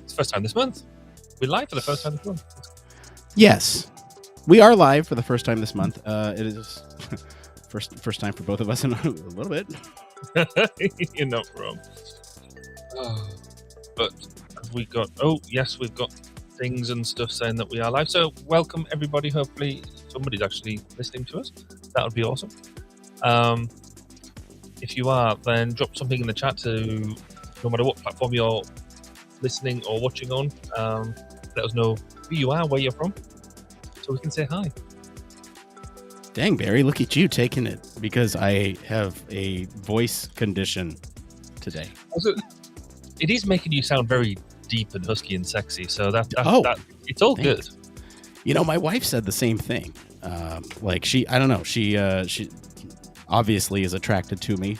It's the first time this month. We're live for the first time this month. Yes, we are live for the first time this month. It is first time for both of us in a little bit. You're not wrong. But we got, we've got things and stuff saying that we are live. So welcome everybody. Hopefully somebody's actually listening to us. That would be awesome. If you are, then drop something in the chat to no matter what platform you're listening or watching on. Let us know who you are, where you're from, so we can say hi. Dang, Barry, look at you taking it because I have a voice condition today. Also, it is making you sound very deep and husky and sexy, so that it's all thanks. good. You know, my wife said the same thing. She obviously is attracted to me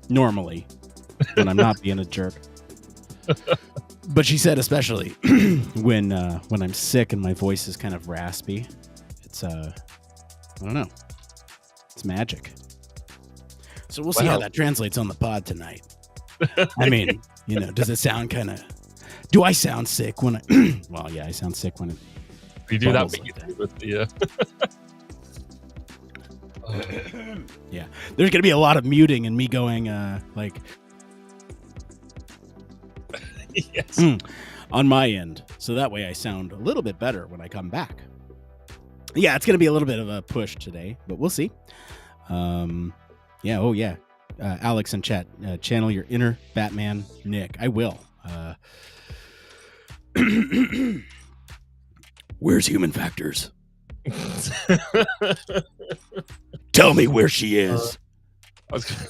normally when I'm not being a jerk. But she said especially when I'm sick and my voice is kind of raspy. It's I don't know. It's magic. So we'll see how that translates on the pod tonight. I mean, you know, does it sound kind of... Do I sound sick when I... Well, yeah, I sound sick when you do that. With the, yeah, there's going to be a lot of muting and me going like... Yes. On my end. So that way I sound a little bit better when I come back. Yeah, it's going to be a little bit of a push today, but we'll see. Alex in chat, channel your inner Batman Nick. I will. Where's Human Factors? Tell me where she is.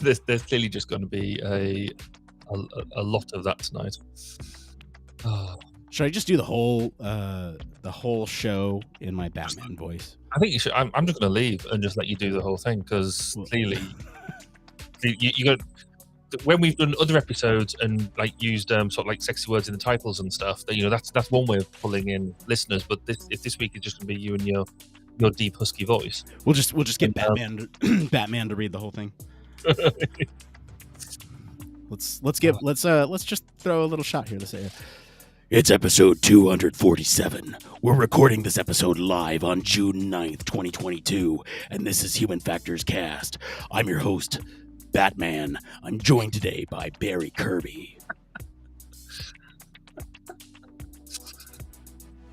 There's clearly just going to be a lot of that tonight. Should I just do the whole show in my Batman voice? I think you should. I'm just going to leave and just let you do the whole thing because clearly you got. When we've done other episodes and like used sort of like sexy words in the titles and stuff, that, you know, that's one way of pulling in listeners. But if this week is just going to be you and your deep husky voice, we'll just get Batman to read the whole thing. Let's just throw a little shot here to say it's episode 247. We're recording this episode live on June 9th, 2022, and this is Human Factors Cast. I'm your host, Batman. I'm joined today by Barry Kirby.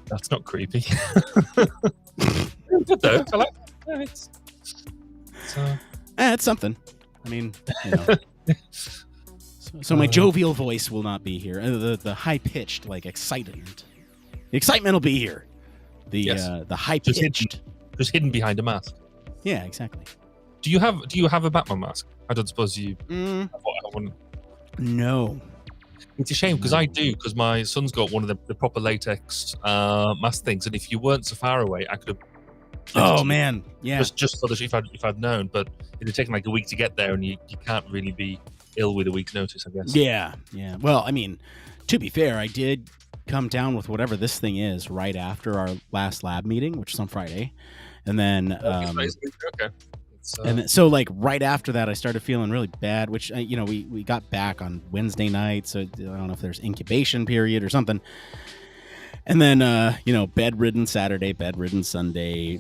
That's not creepy. Good though. I like it. It's something. I mean, you know. So my jovial voice will not be here. The high pitched, like excitement will be here. The high pitched, just hidden behind a mask. Yeah, exactly. Do you have a Batman mask? I don't suppose you. I wouldn't. No. It's a shame because I do, because my son's got one of the proper latex mask things, and if you weren't so far away, I could have. Oh man, yeah. Just for the if I'd known, but it'd have taken like a week to get there, and you can't really be ill with a week's notice, I guess. Yeah. Well, I mean, to be fair, I did come down with whatever this thing is right after our last lab meeting, which is on Friday, and then okay. And then, so like right after that, I started feeling really bad, which we got back on Wednesday night, so I don't know if there's incubation period or something. And then bedridden Saturday, bedridden Sunday,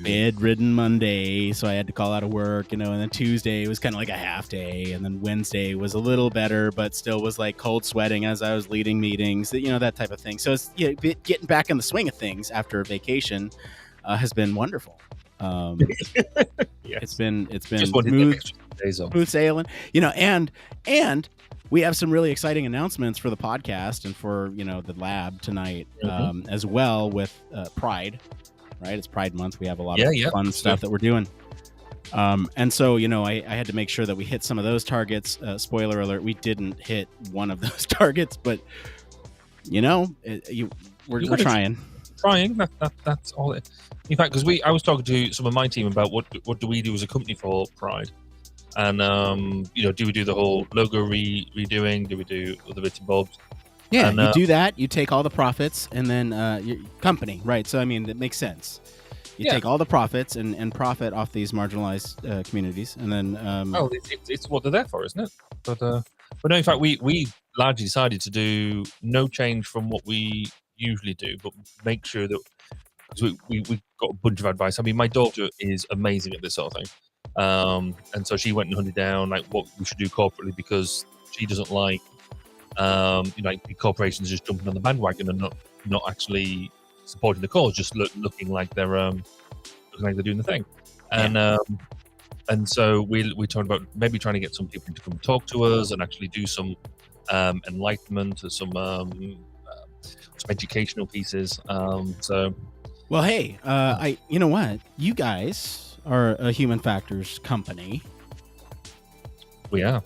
bedridden Monday, so I had to call out of work, and then Tuesday was kind of like a half day, and then Wednesday was a little better, but still was like cold sweating as I was leading meetings, that type of thing. So it's getting back in the swing of things after a vacation has been wonderful. Yes. It's been smooth sailing, and we have some really exciting announcements for the podcast and for the lab tonight, as well with Pride. Right, it's Pride Month. We have a lot of fun stuff that we're doing, and so I had to make sure that we hit some of those targets. Spoiler alert: we didn't hit one of those targets, but we're trying. That's all it. In fact, because I was talking to some of my team about what do we do as a company for Pride, and do we do the whole logo redoing? Do we do other bits and bobs? Yeah, and, you do that. You take all the profits, and then your company, right? So I mean, it makes sense. You take all the profits and profit off these marginalized communities, and then it's what they're there for, isn't it? But no, in fact, we largely decided to do no change from what we usually do, but make sure that, because we got a bunch of advice. I mean, my daughter is amazing at this sort of thing. And so she went and hunted down like what we should do corporately, because she doesn't like like big corporations just jumping on the bandwagon and not actually supporting the cause, just looking like they're doing the thing. And so we talked about maybe trying to get some people to come talk to us and actually do some enlightenment or some educational pieces. Well, hey, you know what? You guys are a human factors company. We are.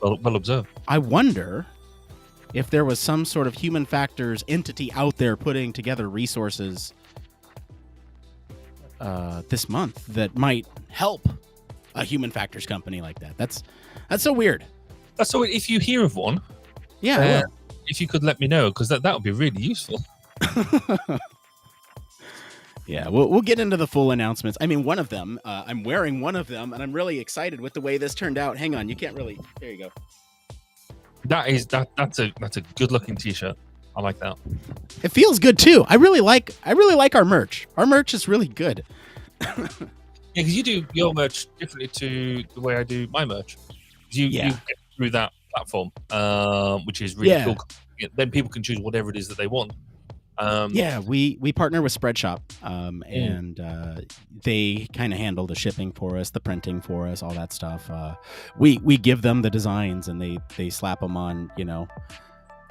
Well observed. I wonder if there was some sort of human factors entity out there putting together resources this month that might help a human factors company like that. That's so weird. So if you hear of one, if you could let me know, because that would be really useful. Yeah, we'll get into the full announcements. I mean, one of them, I'm wearing one of them, and I'm really excited with the way this turned out. Hang on, you can't really. There you go. That's a good looking t-shirt. I like that. It feels good too. I really like our merch. Our merch is really good. Yeah, because you do your merch differently to the way I do my merch. You get through that platform, which is really cool. Then people can choose whatever it is that they want. We partner with Spreadshop, and they kind of handle the shipping for us, the printing for us, all that stuff. We give them the designs, and they slap them on,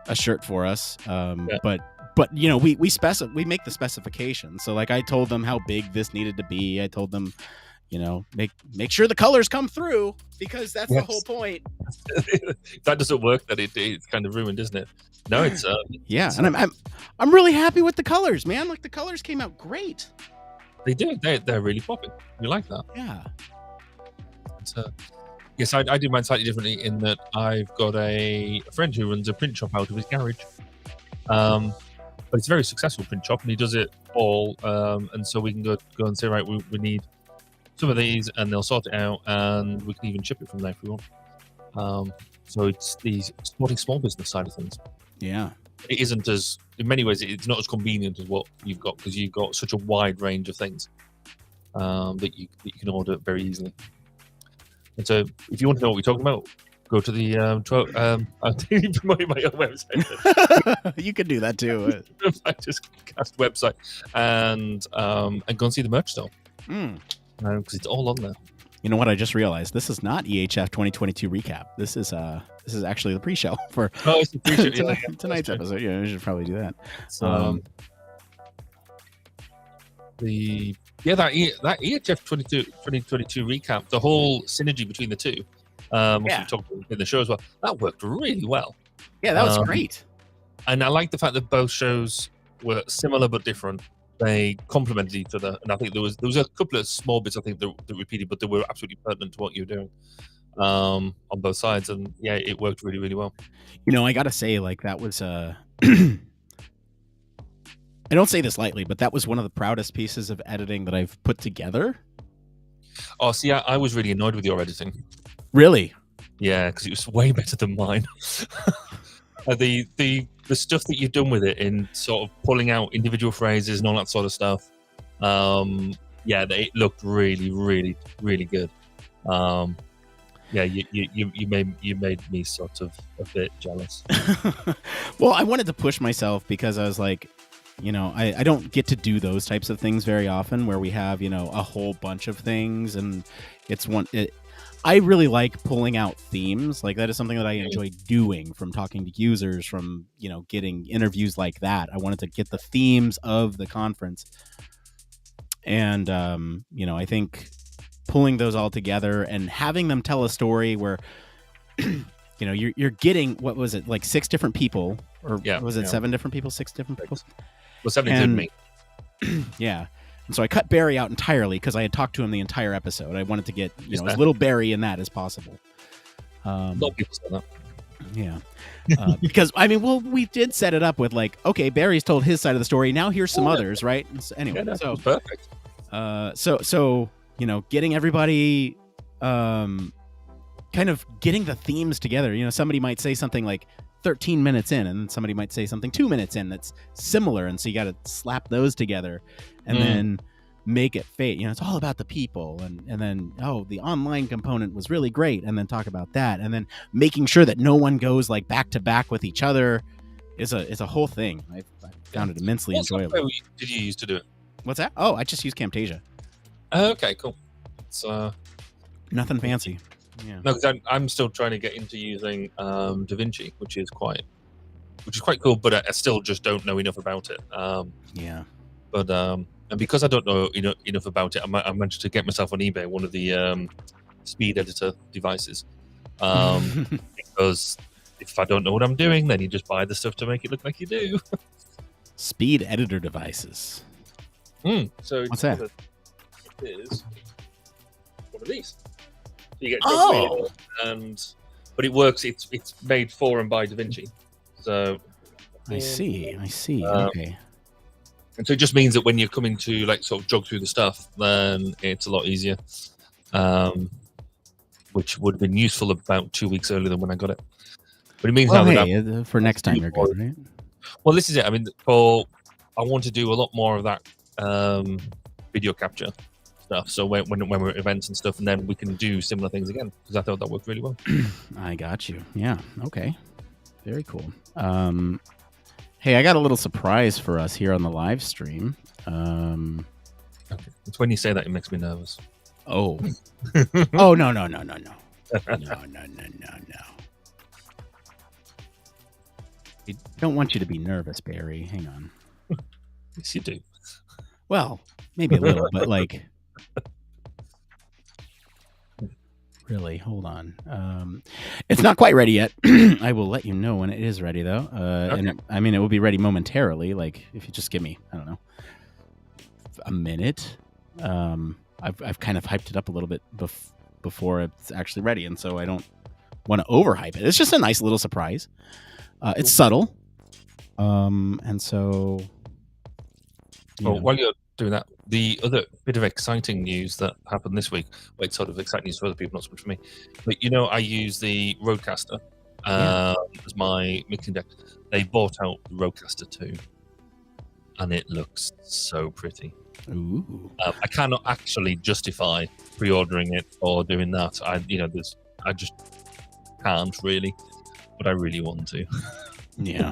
a shirt for us. But we make the specifications. So like I told them how big this needed to be. I told them, make sure the colors come through, because that's the whole point. If that doesn't work, then it's kind of ruined, isn't it? No, it's and I'm really happy with the colors, man. Like the colors came out great. They do. They're really popping. You like that? Yeah. Yes, I do mine slightly differently in that I've got a friend who runs a print shop out of his garage. But it's a very successful print shop, and he does it all. And so we can go and say, right, we need some of these, and they'll sort it out, and we can even ship it from there if we want. So it's the supporting small business side of things. Yeah. It isn't in many ways, it's not as convenient as what you've got, because you've got such a wide range of things that you can order very easily. And so if you want to know what we're talking about, go to the I'm promoting my own website. You could do that too. I just cast website and go and see the merch store. Because it's all on there. You know what? I just realized this is not EHF 2022 recap. This is actually the pre-show for it's the pre-show. tonight's episode. Yeah, we should probably do that. That EHF 2022 recap, the whole synergy between the two, which we talked about in the show as well, that worked really well. Yeah, that was great. And I like the fact that both shows were similar but different. They complemented each other, and I think there was a couple of small bits I think that repeated, but they were absolutely pertinent to what you were doing on both sides, and it worked really, really well. I gotta say, like, that was I don't say this lightly, but that was one of the proudest pieces of editing that I've put together. Oh, see, I was really annoyed with your editing. Really? Yeah, because it was way better than mine. The stuff that you've done with it in sort of pulling out individual phrases and all that sort of stuff, it looked really, really, really good. You made me sort of a bit jealous. Well, I wanted to push myself because I was like, I don't get to do those types of things very often where we have, a whole bunch of things, and I really like pulling out themes. Like that is something that I enjoy doing, from talking to users, from, getting interviews like that. I wanted to get the themes of the conference. And, I think pulling those all together and having them tell a story where, you're getting, what was it, like 6 different people, or was it 7 different people, 6 different people? Well, 7 including me. Yeah. And so I cut Barry out entirely because I had talked to him the entire episode. I wanted to get as little Barry in that as possible. A lot of people say that. Yeah. Because, we did set it up with like, okay, Barry's told his side of the story. Now here's some others, right? So, anyway, that was perfect. So getting everybody kind of getting the themes together. Somebody might say something like 13 minutes in, and then somebody might say something 2 minutes in that's similar, and so you got to slap those together and then make it fit. It's all about the people, and then the online component was really great, and then talk about that, and then making sure that no one goes like back to back with each other is a whole thing. I found it immensely enjoyable. What software did you use to do it? What's that? Oh, I just use Camtasia. Okay, cool. It's nothing fancy. Yeah. No, because I'm still trying to get into using DaVinci, which is quite cool, but I still just don't know enough about it. But and because I don't know enough about it, I managed to get myself on eBay one of the speed editor devices. Because if I don't know what I'm doing, then you just buy the stuff to make it look like you do. Speed editor devices. So what's that? It is one of these. So you get but it works. It's made for and by DaVinci. So I see. Okay. And so it just means that when you're coming to like sort of jog through the stuff, then it's a lot easier. Which would have been useful about 2 weeks earlier than when I got it. But it means now that for next time you're good, right? Well, this is it. I mean, I want to do a lot more of that video capture stuff. So when we're at events and stuff, and then we can do similar things again, because I thought that worked really well. I got you. Yeah. Okay. Very cool. Hey, I got a little surprise for us here on the live stream. Okay. It's when you say that it makes me nervous. Oh. No. No. I don't want you to be nervous, Barry. Hang on. Yes, you do. Well, maybe a little, but like, really, hold on. It's not quite ready yet. I will let you know when it is ready, though. Okay. And it will be ready momentarily. Like, if you just give me, I don't know, a minute. I've kind of hyped it up a little bit before it's actually ready, and so I don't want to overhype it. It's just a nice little surprise. It's subtle, and so. While you're doing that, the other bit of exciting news that happened this week, well, it's sort of exciting news for other people, not so much for me, but I use the Rodecaster as my mixing deck. They bought out the Rodecaster 2, and it looks so pretty. Ooh. I cannot actually justify pre-ordering it or doing that. I just can't really, but I really want to. Yeah.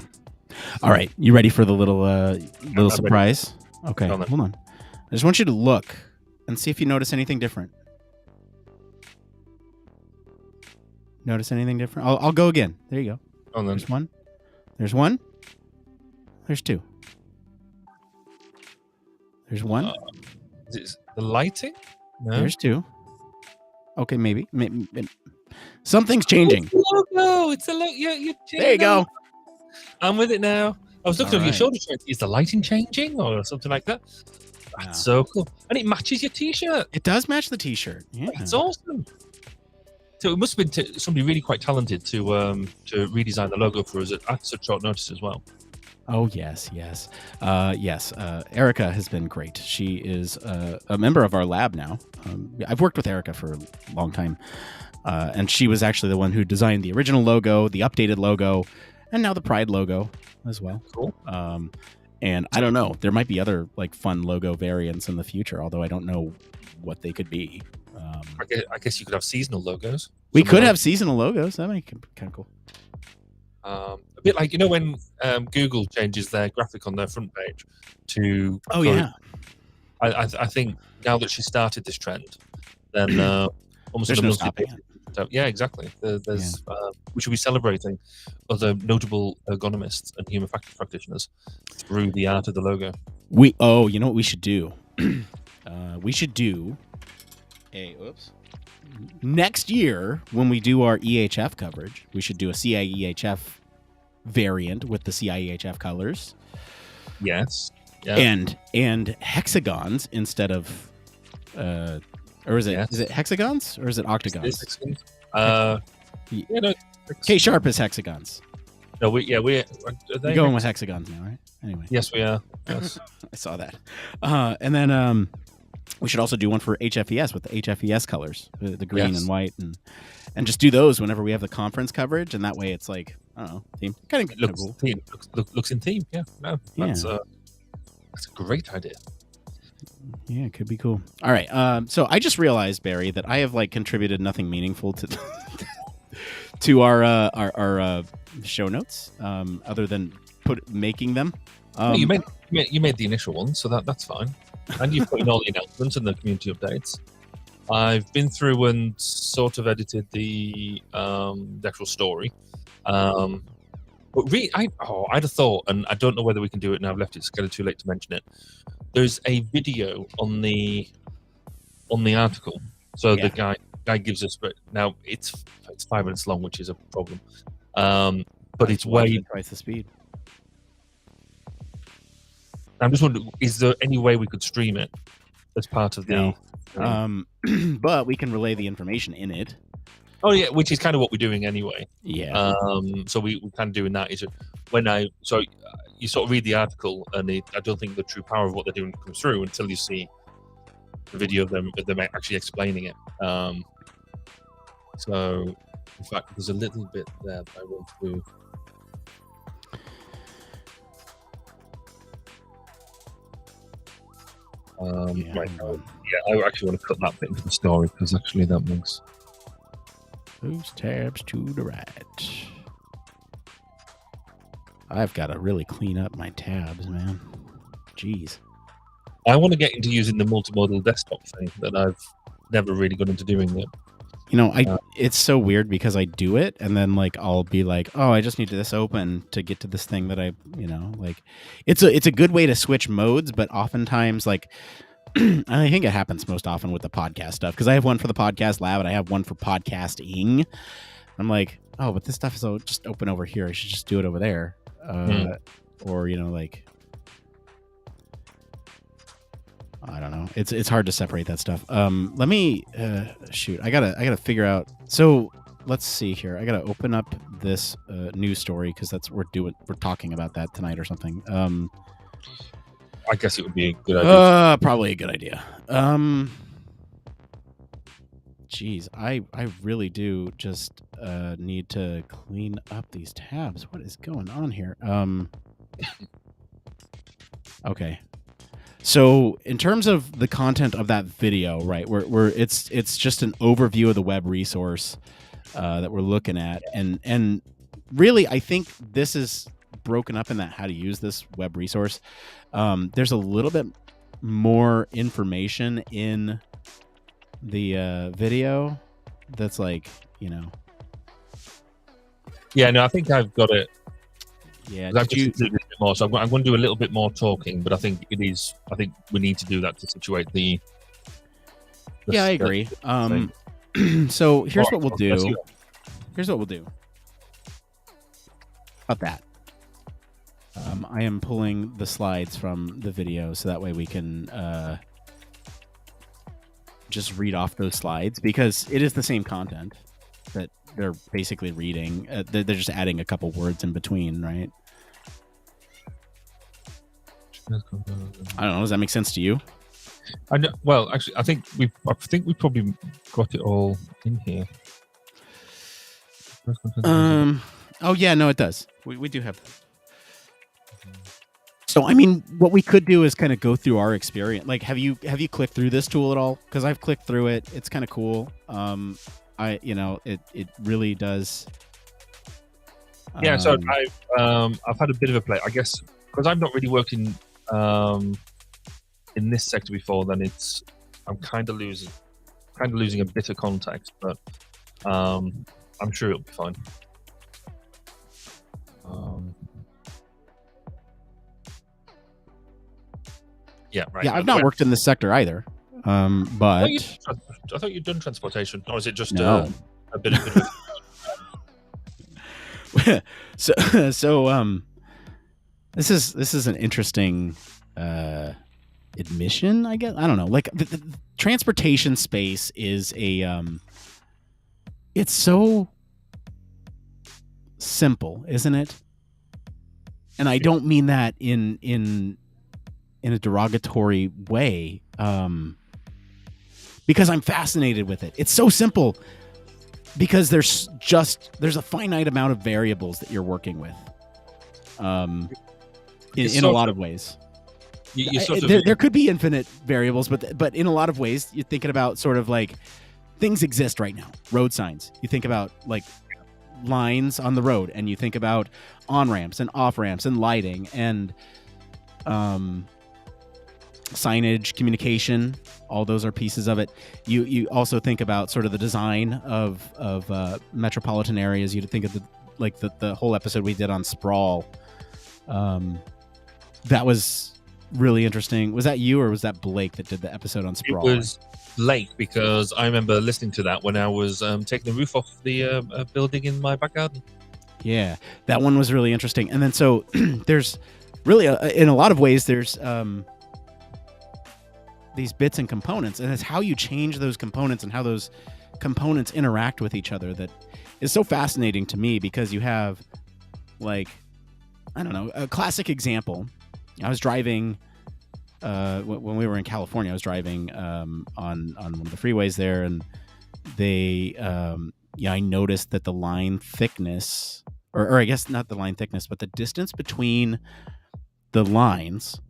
All right, you ready for the little surprise? Ready. Okay, hold on. I just want you to look and see if you notice anything different. Notice anything different? I'll go again. There you go. Oh, there's one. There's one. There's two. There's one. Is it the lighting? No. There's two. Okay, maybe. Something's changing. It's the logo. You're there you go. I'm with it now. I was looking over your shoulder. Is the lighting changing or something like that? That's so cool. And it matches your T-shirt. It does match the T-shirt. Yeah. It's awesome. So it must have been somebody really quite talented to redesign the logo for us at such short notice as well. Oh, yes. Erica has been great. She is a member of our lab now. I've worked with Erica for a long time. And she was actually the one who designed the original logo, the updated logo, and now the Pride logo as well. Cool. And I don't know. There might be other like fun logo variants in the future, although I don't know what they could be. I guess you could have seasonal logos. We could have seasonal logos. That might be kind of cool. A bit like when Google changes their graphic on their front page to. Oh yeah. I think now that she started this trend, then almost there's no stopping it. So, yeah, exactly. We should be celebrating other notable ergonomists and human factors practitioners through the art of the logo. You know what we should do? We should do next year when we do our EHF coverage. We should do a CIEHF variant with the CIEHF colors. Yes. Yeah. And hexagons instead of. Or is it is it hexagons or is it octagons? K-sharp is hexagons. No, we're going with hexagons now, right? Anyway. Yes, we are. Yes. I saw that. And then we should also do one for HFES with the HFES colors, the green and white, and just do those whenever we have the conference coverage, and that way it's like, I don't know, theme kind of Looks cool. theme, looks in theme. Yeah, no, that's a great idea. Yeah, it could be cool. All right, so I just realized, Barry, that I have like contributed nothing meaningful to to our show notes, other than making them. Well, you made the initial one, so that's fine. And you've put in all the announcements and the community updates. I've been through and sort of edited the actual story. But really, I'd have thought, and I don't know whether we can do it now. I've left it. It's kind of too late to mention it. There's a video on the article. So the guy gives us, but now it's 5 minutes long, which is a problem. But it's way twice the speed. I'm just wondering, is there any way we could stream it as part of the? No. But we can relay the information in it. Oh yeah, which is kind of what we're doing anyway. Yeah. So we kind of doing that. Is you sort of read the article, and I don't think the true power of what they're doing comes through until you see the video of them actually explaining it. So in fact, there's a little bit there that I want to. Right now, I actually want to cut that bit into the story because actually that makes those tabs to the right. I've got to really clean up my tabs, man. Jeez. I want to get into using the multimodal desktop thing that I've never really got into doing yet. You know, it's so weird because I do it and then like I'll be like, oh, I just need this open to get to this thing that it's a good way to switch modes, but oftentimes like I think it happens most often with the podcast stuff because I have one for the podcast lab and I have one for podcasting. I'm like, oh, but this stuff is just open over here. I should just do it over there. Or I don't know. It's hard to separate that stuff. Let me shoot. I gotta figure out. So let's see here. I gotta open up this news story because we're talking about that tonight or something. I guess it would be a good idea. Probably a good idea. Geez, I really do just need to clean up these tabs. What is going on here? Okay. So in terms of the content of that video, right, it's just an overview of the web resource that we're looking at, and really, I think this is broken up in that how to use this web resource. There's a little bit more information in the video that's like, Yeah, no, I think I've got it. Yeah, I've just included a bit more, so I'm going to do a little bit more talking, but I think we need to do that to situate the I agree. So here's what we'll do. Here's what we'll do. About that. I am pulling the slides from the video so that way we can just read off those slides because it is the same content that they're basically reading. They're just adding a couple words in between, right? I don't know. Does that make sense to you? I know. Well, actually, I think we probably got it all in here. Oh yeah, no, it does. We do have that. So I mean, what we could do is kind of go through our experience. Like, have you clicked through this tool at all? Because I've clicked through it. It's kind of cool. It really does. Yeah. So I've had a bit of a play, I guess, because I've not really worked in this sector before. Then I'm kind of losing a bit of context, but I'm sure it'll be fine. Yeah, right. Yeah, I've not worked in this sector either. But I thought you'd done transportation, or is it just no. a bit of so this is an interesting admission, I guess. I don't know. Like the transportation space is it's so simple, isn't it? And I don't mean that in a derogatory way, because I'm fascinated with it. It's so simple. because there's a finite amount of variables that you're working with, in a lot of ways. There could be infinite variables, but in a lot of ways, you're thinking about sort of like things exist right now. Road signs. You think about like lines on the road, and you think about on ramps and off ramps and lighting and signage, communication. All those are pieces of it. You also think about sort of the design of metropolitan areas. You think of the whole episode we did on sprawl. That was really interesting. Was that you or was that Blake that did the episode on sprawl? It was Blake, because I remember listening to that when I was taking the roof off the building in my back garden. Yeah, that one was really interesting. And then so there's really in a lot of ways there's these bits and components, and it's how you change those components and how those components interact with each other that is so fascinating to me, because you have, like, I don't know, a classic example. I was driving when we were in California. I was driving on one of the freeways there, and I noticed that the line thickness, or I guess not the line thickness, but the distance between the lines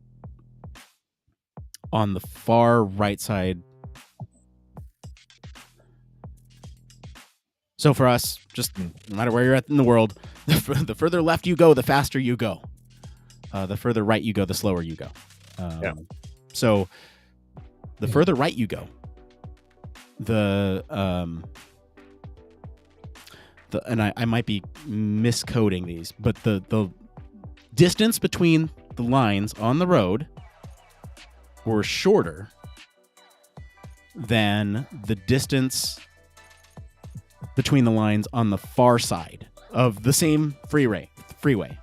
on the far right side. So for us, just no matter where you're at in the world, the further left you go, the faster you go. The further right you go, the slower you go. So the further right you go, and I might be miscoding these, but the distance between the lines on the road were shorter than the distance between the lines on the far side of the same freeway,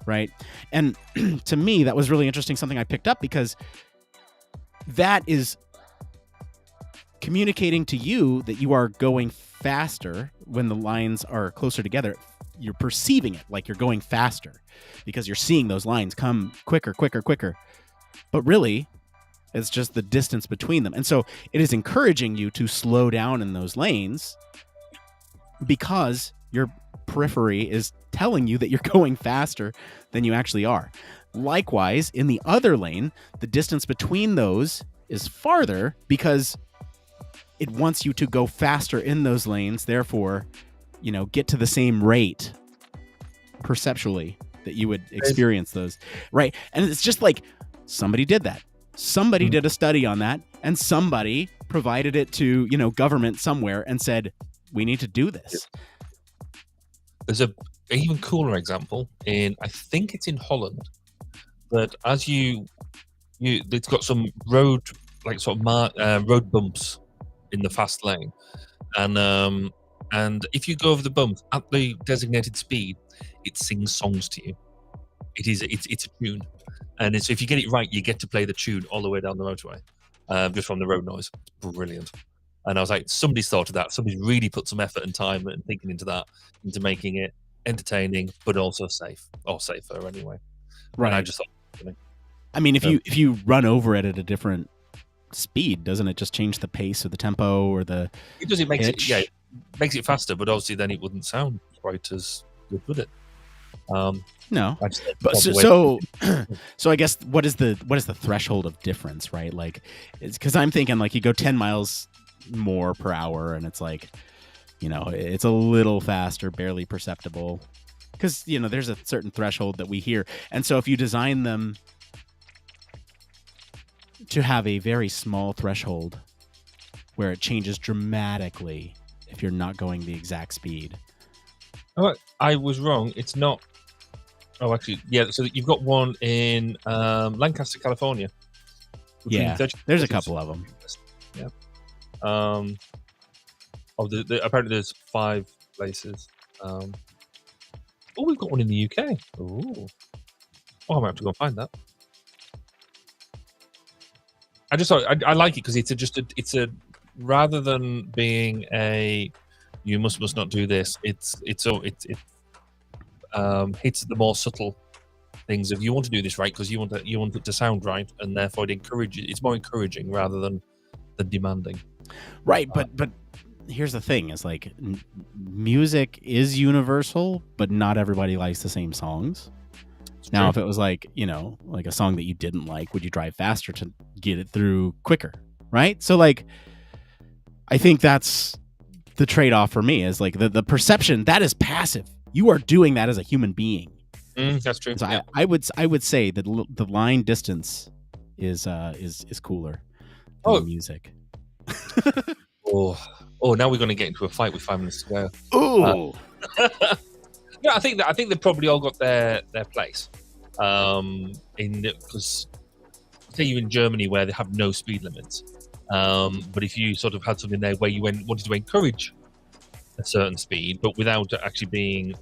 right? And to me, that was really interesting, something I picked up, because that is communicating to you that you are going faster when the lines are closer together. You're perceiving it like you're going faster because you're seeing those lines come quicker. But really, it's just the distance between them. And so it is encouraging you to slow down in those lanes because your periphery is telling you that you're going faster than you actually are. Likewise, in the other lane, the distance between those is farther because it wants you to go faster in those lanes, therefore, get to the same rate perceptually that you would experience those, right? And it's just like somebody did that. Somebody did a study on that, and somebody provided it to, government somewhere and said, we need to do this. There's an even cooler example I think it's in Holland, that as it's got some road, like sort of road bumps in the fast lane, and if you go over the bumps at the designated speed, it sings songs to you. It's a tune, and so if you get it right, you get to play the tune all the way down the motorway, just from the road noise. It's brilliant. And I was like, somebody's thought of that. Somebody's really put some effort and time and thinking into making it entertaining, but also safe, or safer anyway. Right. And I just thought, I mean, if you run over it at a different speed, doesn't it just change the pace or the tempo or the? It does. It makes it makes it faster, but obviously then it wouldn't sound quite as good, would it? No, but so I guess what is the threshold of difference, right? Like, it's because I'm thinking like you go 10 miles more per hour, and it's like, it's a little faster, barely perceptible, because there's a certain threshold that we hear, and so if you design them to have a very small threshold where it changes dramatically if you're not going the exact speed. Oh, I was wrong. It's not. Oh, actually, yeah. So you've got one in Lancaster, California. Yeah, there's a couple of them. Yeah. Apparently there's 5 places. We've got one in the UK. Oh, I might have to go and find that. I just thought I like it because it's a rather than being a you must not do this. It hits the more subtle things of you want to do this right because you want it to sound right, and therefore it's more encouraging rather than demanding. Right, but here's the thing: is like music is universal, but not everybody likes the same songs. Now, if it was like, like a song that you didn't like, would you drive faster to get it through quicker? Right. So like, I think that's the trade-off for me, is like the perception that is passive. You are doing that as a human being. That's true. So yeah. I would say that the line distance is cooler than the music. Oh, now we're going to get into a fight with 5 minutes to go. Oh. Yeah, I think they've probably all got their place. Because say you in Germany where they have no speed limits, but if you sort of had something there where you wanted to encourage a certain speed, but without actually being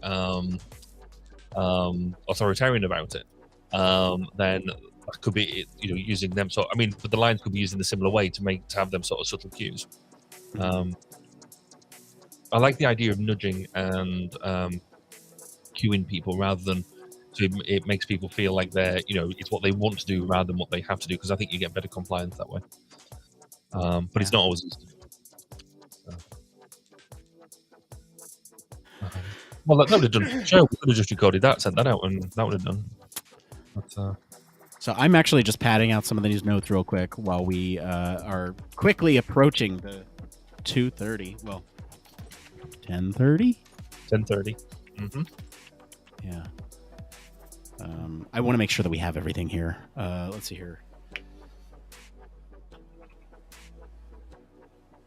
authoritarian about it, then that could be using them. So but the lines could be used in a similar way to have them sort of subtle cues. I like the idea of nudging and cueing people rather than. So it makes people feel like they're, it's what they want to do rather than what they have to do, because I think you get better compliance that way. But it's not always easy to do. Well, that would have done the show. We could have just recorded that, sent that out, and that would have done. But, so I'm actually just padding out some of these notes real quick while we are quickly approaching the 2:30. Well, 10:30? 10:30. Mm-hmm. Yeah. I want to make sure that we have everything here. Let's see here.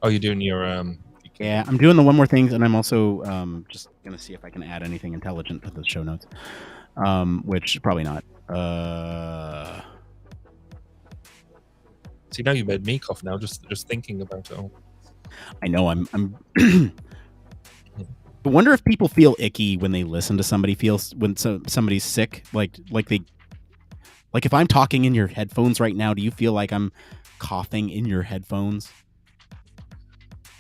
Oh, you're doing your Yeah, I'm doing the one more thing, and I'm also just gonna see if I can add anything intelligent to the show notes. Which probably not. See, now you made me cough. Now, just thinking about it all. I know. I'm. I wonder if people feel icky when they listen to somebody when somebody's sick. Like if I'm talking in your headphones right now, do you feel like I'm coughing in your headphones?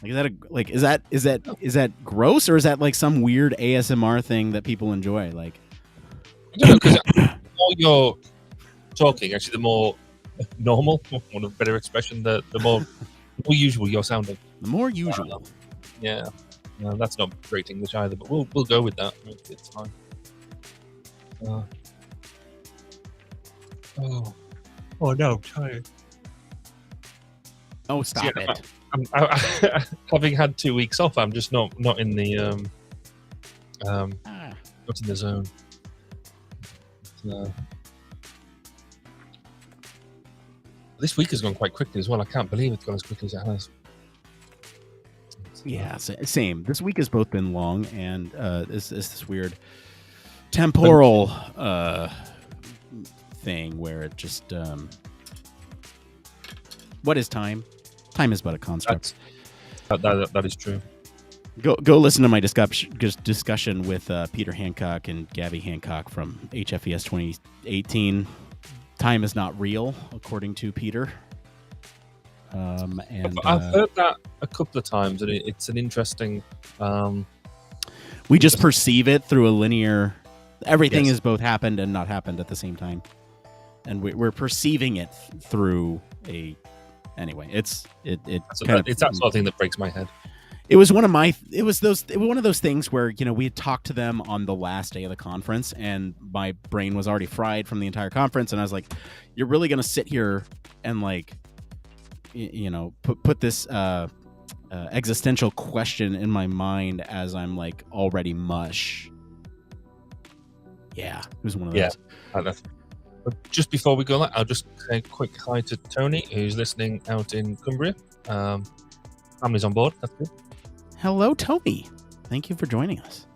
Like, is that gross, or is that like some weird ASMR thing that people enjoy? Like, I don't know, because the more you're talking, actually, the more normal, one of a better expression, the more usual you're sounding. The more usual. Yeah. No, that's not great English either, but we'll go with that. It's fine. Oh no, I'm tired. Oh, stop it! I'm having had 2 weeks off. I'm just not in the not in the zone. This week has gone quite quickly as well. I can't believe it's gone as quickly as it has. Yeah, same. This week has both been long, and this weird temporal thing where it just what is time? Time is but a construct. That is true. Go listen to my discussion with Peter Hancock and Gabby Hancock from HFES 2018. Time is not real, according to Peter. And I've heard that a couple of times, and it's an interesting. We just perceive it through a linear. Everything has both happened and not happened at the same time, and we're perceiving it through a. Anyway, it's that sort of thing that breaks my head. It was one of those things where we had talked to them on the last day of the conference, and my brain was already fried from the entire conference, and I was like, "You're really gonna sit here and like." Put this existential question in my mind as I'm like already mush. Yeah, it was one of those. Yeah, but just before we go, I'll just say a quick hi to Tony, who's listening out in Cumbria. Family's on board. That's good. Hello, Tony. Thank you for joining us.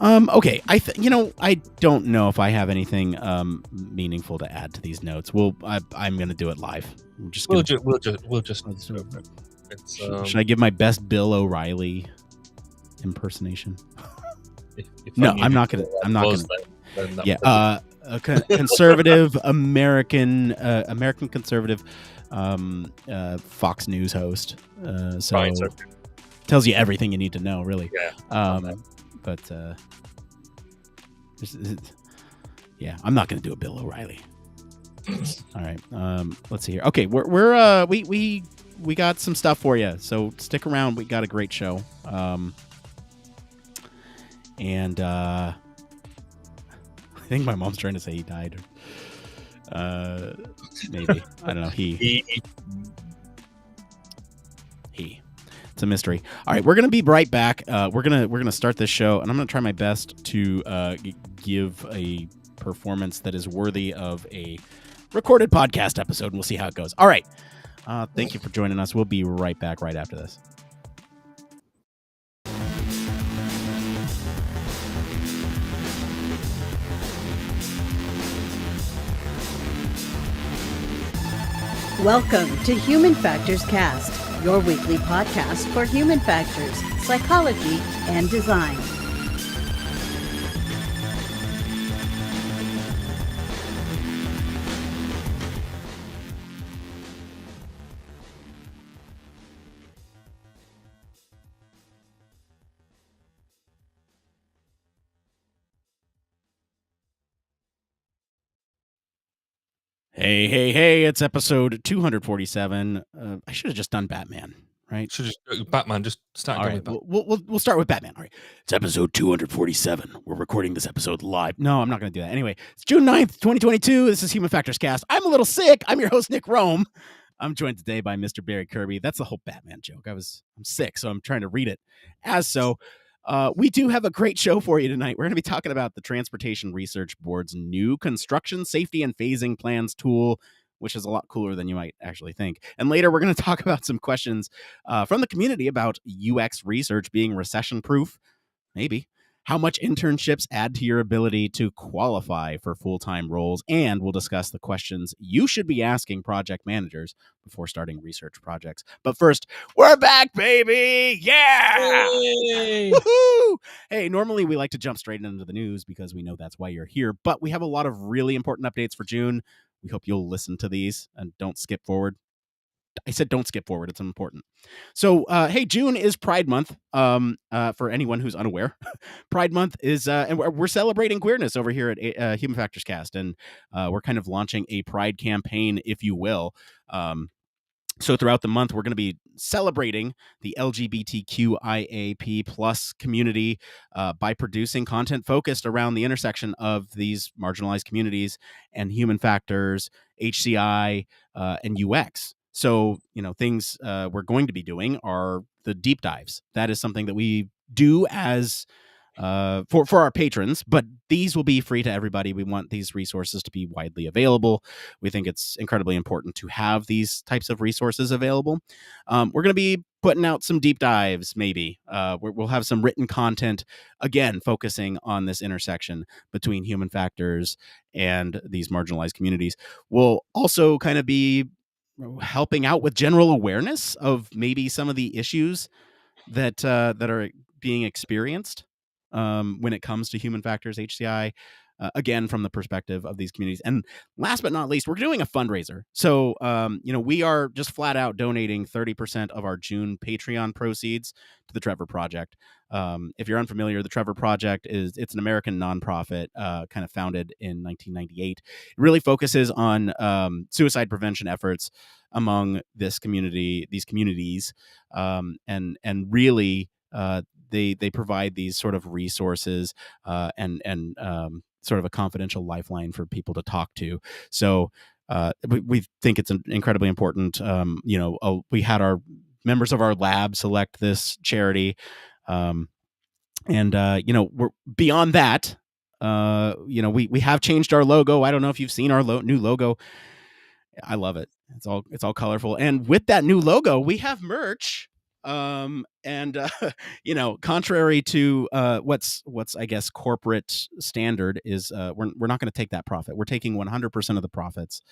Okay, I don't know if I have anything meaningful to add to these notes. I'm going to do it live. We'll just. Should I give my best Bill O'Reilly impersonation? No, I'm not going to. Yeah, a conservative American conservative Fox News host. So right, tells you everything you need to know, really. Yeah. But yeah, I'm not going to do a Bill O'Reilly. All right, let's see here. Okay, we we got some stuff for you. So stick around. We got a great show. And I think my mom's trying to say he died. Maybe. I don't know. He. It's a mystery. All right, we're gonna be right back. We're gonna start this show, and I'm gonna try my best to give a performance that is worthy of a recorded podcast episode, and we'll see how it goes. All right. Thank you for joining us. We'll be right back right after this. Welcome to Human Factors Cast, your weekly podcast for human factors, psychology, and design. Hey, it's episode 247. I should have just done Batman, right? Should just Batman. Just start. All right, we'll start with Batman. All right, it's episode 247. We're recording this episode live. No, I'm not going to do that. Anyway, it's June 9th, 2022. This is Human Factors Cast. I'm a little sick. I'm your host, Nick Roome. I'm joined today by Mr. Barry Kirby. That's the whole Batman joke. I'm sick, so I'm trying to read it as so. We do have a great show for you tonight. We're going to be talking about the Transportation Research Board's new construction safety and phasing plans tool, which is a lot cooler than you might actually think. And later, we're going to talk about some questions from the community about UX research being recession-proof, maybe. How much internships add to your ability to qualify for full-time roles, and we'll discuss the questions you should be asking project managers before starting research projects. But first, we're back, baby! Yeah! Woohoo! Hey, normally we like to jump straight into the news because we know that's why you're here, but we have a lot of really important updates for June. We hope you'll listen to these and don't skip forward. I said don't skip forward. It's important. So, hey, June is Pride Month. For anyone who's unaware, Pride Month is, and we're celebrating queerness over here at Human Factors Cast, and we're kind of launching a Pride campaign, if you will. So throughout the month, we're going to be celebrating the LGBTQIAP+ community by producing content focused around the intersection of these marginalized communities and human factors, HCI, and UX. So, things we're going to be doing are the deep dives. That is something that we do as for our patrons, but these will be free to everybody. We want these resources to be widely available. We think it's incredibly important to have these types of resources available. We're going to be putting out some deep dives, maybe. We'll have some written content, again, focusing on this intersection between human factors and these marginalized communities. We'll also kind of be helping out with general awareness of maybe some of the issues that are being experienced when it comes to human factors, HCI, again, from the perspective of these communities. And last but not least, we're doing a fundraiser. So, we are just flat out donating 30% of our June Patreon proceeds to the Trevor Project. If you're unfamiliar, the Trevor Project it's an American nonprofit kind of founded in 1998. It really focuses on suicide prevention efforts among these communities, and really they provide these sort of resources and sort of a confidential lifeline for people to talk to. So we think it's incredibly important. We had our members of our lab select this charity. We're beyond that. We have changed our logo. I don't know if you've seen our new logo. I love it. It's all colorful. And with that new logo, we have merch. Contrary to what's I guess corporate standard is, we're not going to take that profit. We're taking 100% of the profits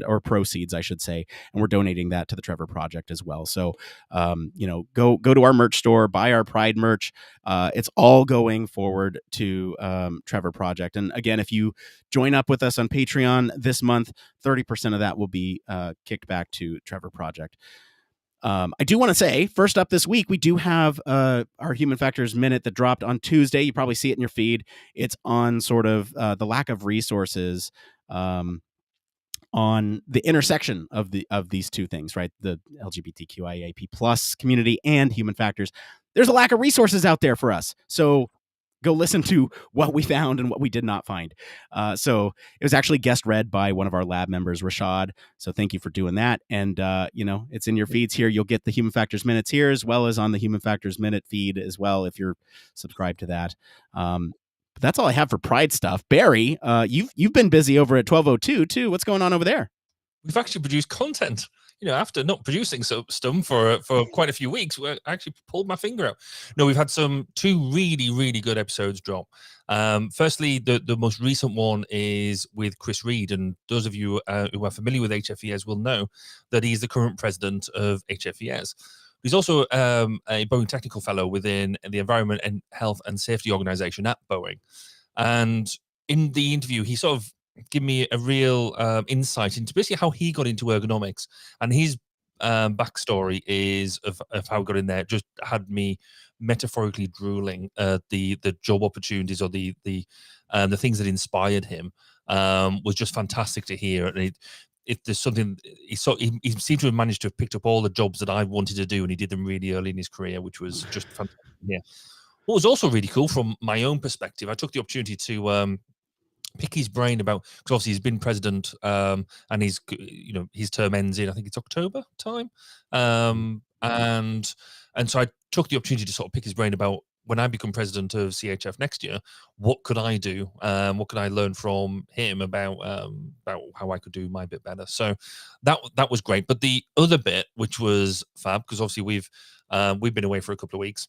or proceeds, I should say, and we're donating that to the Trevor Project as well. So, go to our merch store, buy our Pride merch. It's all going forward to Trevor Project. And again, if you join up with us on Patreon this month, 30% of that will be kicked back to Trevor Project. I do want to say, first up this week, we do have our Human Factors Minute that dropped on Tuesday. You probably see it in your feed. It's on sort of the lack of resources on the intersection of these two things, right? The LGBTQIAP plus community and human factors. There's a lack of resources out there for us. So go listen to what we found and what we did not find. So it was actually guest read by one of our lab members, Rashad. So thank you for doing that. And, it's in your feeds here. You'll get the Human Factors Minutes here, as well as on the Human Factors Minute feed as well, if you're subscribed to that. But that's all I have for Pride stuff. Barry, you've been busy over at 1202 too. What's going on over there? We've actually produced content. After not producing stuff for quite a few weeks, I actually pulled my finger out. No, we've had two really, really good episodes drop. Firstly, the most recent one is with Chris Reid, and those of you who are familiar with HFES will know that he's the current president of HFES. He's also a Boeing Technical Fellow within the Environment and Health and Safety Organization at Boeing. And in the interview, he sort of give me a real insight into basically how he got into ergonomics, and his backstory is of how he got in there. Just had me metaphorically drooling the job opportunities or the things that inspired him. Was just fantastic to hear. And if there's something he seemed to have managed to have picked up all the jobs that I wanted to do, and he did them really early in his career, which was just fantastic. Yeah. What was also really cool from my own perspective, I took the opportunity to pick his brain about, because obviously he's been president, and his term ends in, I think it's October time, and so I took the opportunity to sort of pick his brain about, when I become president of CHF next year, what could I do? What could I learn from him about how I could do my bit better? So that was great. But the other bit, which was fab, because obviously we've been away for a couple of weeks.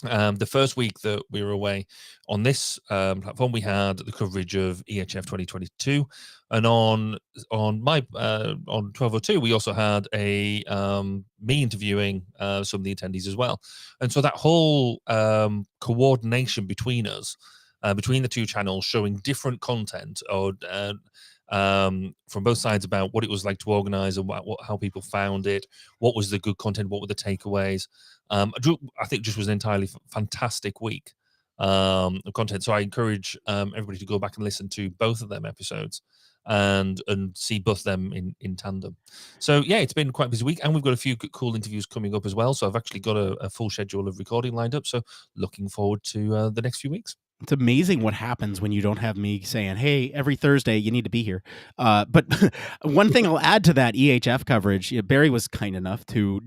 The first week that we were away on this platform, we had the coverage of EHF 2022, and on 1202 we also had me interviewing some of the attendees as well. And so that whole coordination between us, between the two channels, showing different content or from both sides about what it was like to organize and how people found it, what was the good content, what were the takeaways. I think it just was an entirely fantastic week of content. So I encourage everybody to go back and listen to both of them episodes and see both of them in tandem. So yeah, it's been quite a busy week, and we've got a few cool interviews coming up as well. So I've actually got a full schedule of recording lined up. So looking forward to the next few weeks. It's amazing what happens when you don't have me saying, hey, every Thursday you need to be here. But one thing I'll add to that EHF coverage, Barry was kind enough to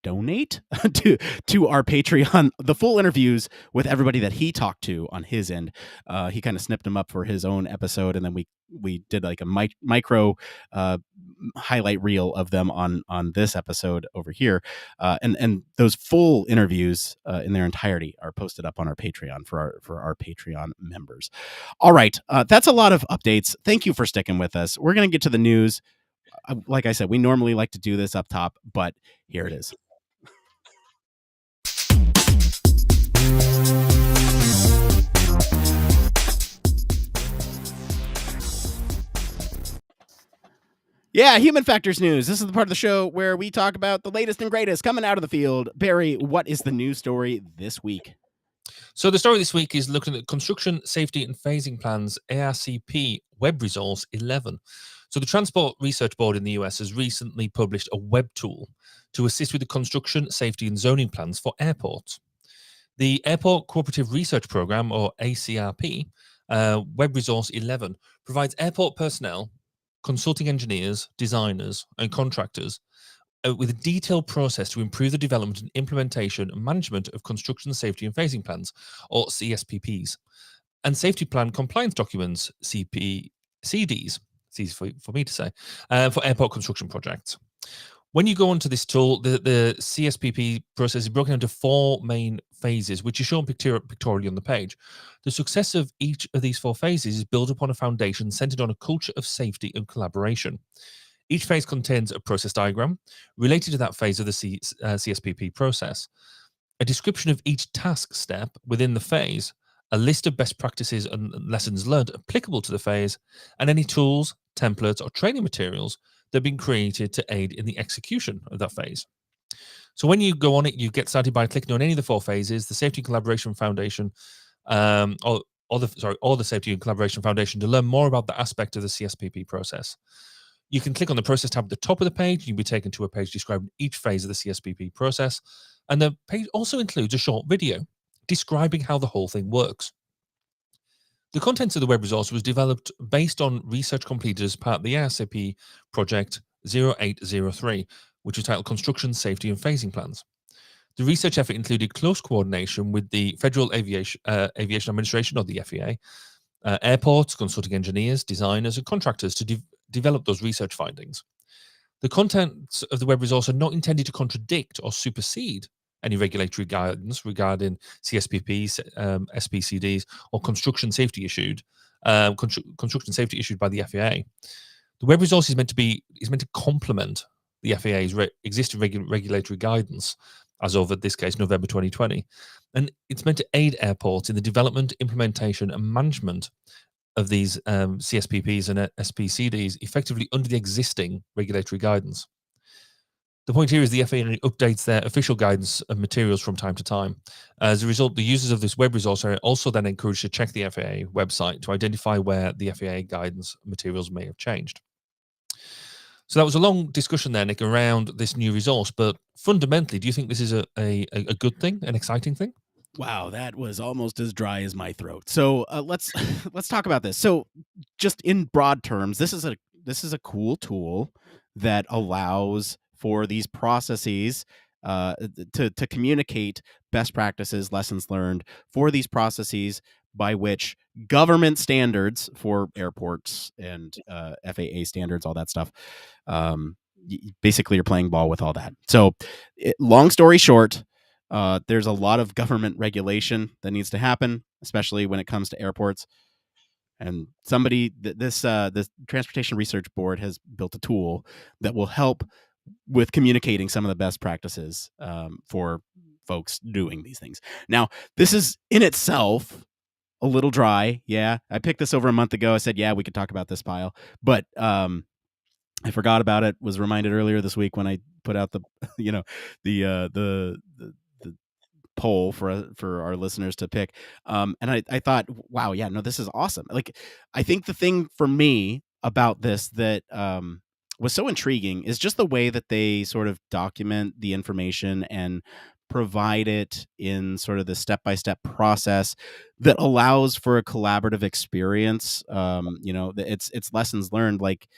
donate to our Patreon the full interviews with everybody that he talked to on his end. He kind of snipped them up for his own episode, and then we did like a micro highlight reel of them on this episode over here, and those full interviews in their entirety are posted up on our Patreon for our Patreon members. All right, that's a lot of updates. Thank you for sticking with us. We're going to get to the news. Like I said, we normally like to do this up top, but here it is. Yeah, Human Factors News. This is the part of the show where we talk about the latest and greatest coming out of the field. Barry, what is the news story this week? So the story this week is looking at Construction Safety and Phasing Plans, ACRP WebResource 11. So the Transport Research Board in the US has recently published a web tool to assist with the construction, safety, and zoning plans for airports. The Airport Cooperative Research Program, or ACRP, WebResource 11, provides airport personnel, consulting engineers, designers, and contractors with a detailed process to improve the development and implementation and management of construction safety and phasing plans, or CSPPs, and safety plan compliance documents, CDs, it's easy for me to say, for airport construction projects. When you go onto this tool, the CSPP process is broken into 4 main phases, which is shown pictorially on the page. The success of each of these 4 phases is built upon a foundation centered on a culture of safety and collaboration. Each phase contains a process diagram related to that phase of the CSPP process, a description of each task step within the phase, a list of best practices and lessons learned applicable to the phase, and any tools, templates, or training materials that have been created to aid in the execution of that phase. So when you go on it, you get started by clicking on any of the 4 phases, the Safety and Collaboration Foundation, or the Safety and Collaboration Foundation, to learn more about the aspect of the CSPP process. You can click on the process tab at the top of the page. You'll be taken to a page describing each phase of the CSPP process. And the page also includes a short video describing how the whole thing works. The contents of the web resource was developed based on research completed as part of the ACRP project 0803, which was titled Construction, Safety and Phasing Plans. The research effort included close coordination with the Federal Aviation Administration, or the FAA, airports, consulting engineers, designers, and contractors to develop those research findings. The contents of the web resource are not intended to contradict or supersede any regulatory guidance regarding CSPPs, SPCDs, or construction safety issued by the FAA. The web resource is meant to complement the FAA's existing regulatory guidance as of, in this case, November 2020, and it's meant to aid airports in the development, implementation, and management of these CSPPs and SPCDs effectively under the existing regulatory guidance. The point here is the FAA updates their official guidance and materials from time to time. As a result, the users of this web resource are also then encouraged to check the FAA website to identify where the FAA guidance materials may have changed. So that was a long discussion there, Nick, around this new resource. But fundamentally, do you think this is a good thing, an exciting thing? Wow, that was almost as dry as my throat. So let's talk about this. So, just in broad terms, this is a cool tool that allows for these processes to communicate best practices, lessons learned for these processes by which government standards for airports and FAA standards, all that stuff. Basically, you're playing ball with all that. So, long story short, there's a lot of government regulation that needs to happen, especially when it comes to airports. And this Transportation Research Board has built a tool that will help with communicating some of the best practices for folks doing these things. Now, this is in itself a little dry. Yeah, I picked this over a month ago. I said, yeah, we could talk about this file, but I forgot about it. Was reminded earlier this week when I put out the poll for our listeners to pick. And I thought, wow, yeah, no, this is awesome. Like, I think the thing for me about this that was so intriguing is just the way that they sort of document the information and provide it in sort of the step-by-step process that allows for a collaborative experience. It's lessons learned, like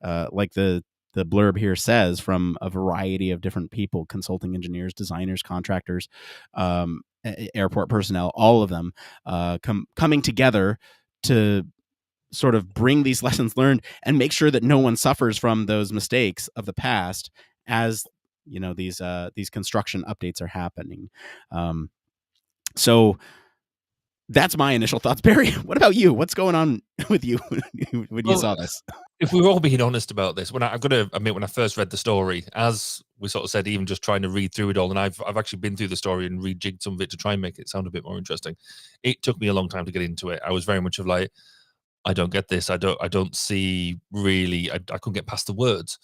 the blurb here says, from a variety of different people: consulting engineers, designers, contractors, airport personnel, all of them coming together to sort of bring these lessons learned and make sure that no one suffers from those mistakes of the past as these construction updates are happening. So that's my initial thoughts. Barry, what about you? What's going on with you when you saw this? If we're all being honest about this, I've got to admit, when I first read the story, as we sort of said, even just trying to read through it all, and I've actually been through the story and rejigged some of it to try and make it sound a bit more interesting. It took me a long time to get into it. I was very much of like, I don't get this. I don't see really. I couldn't get past the words.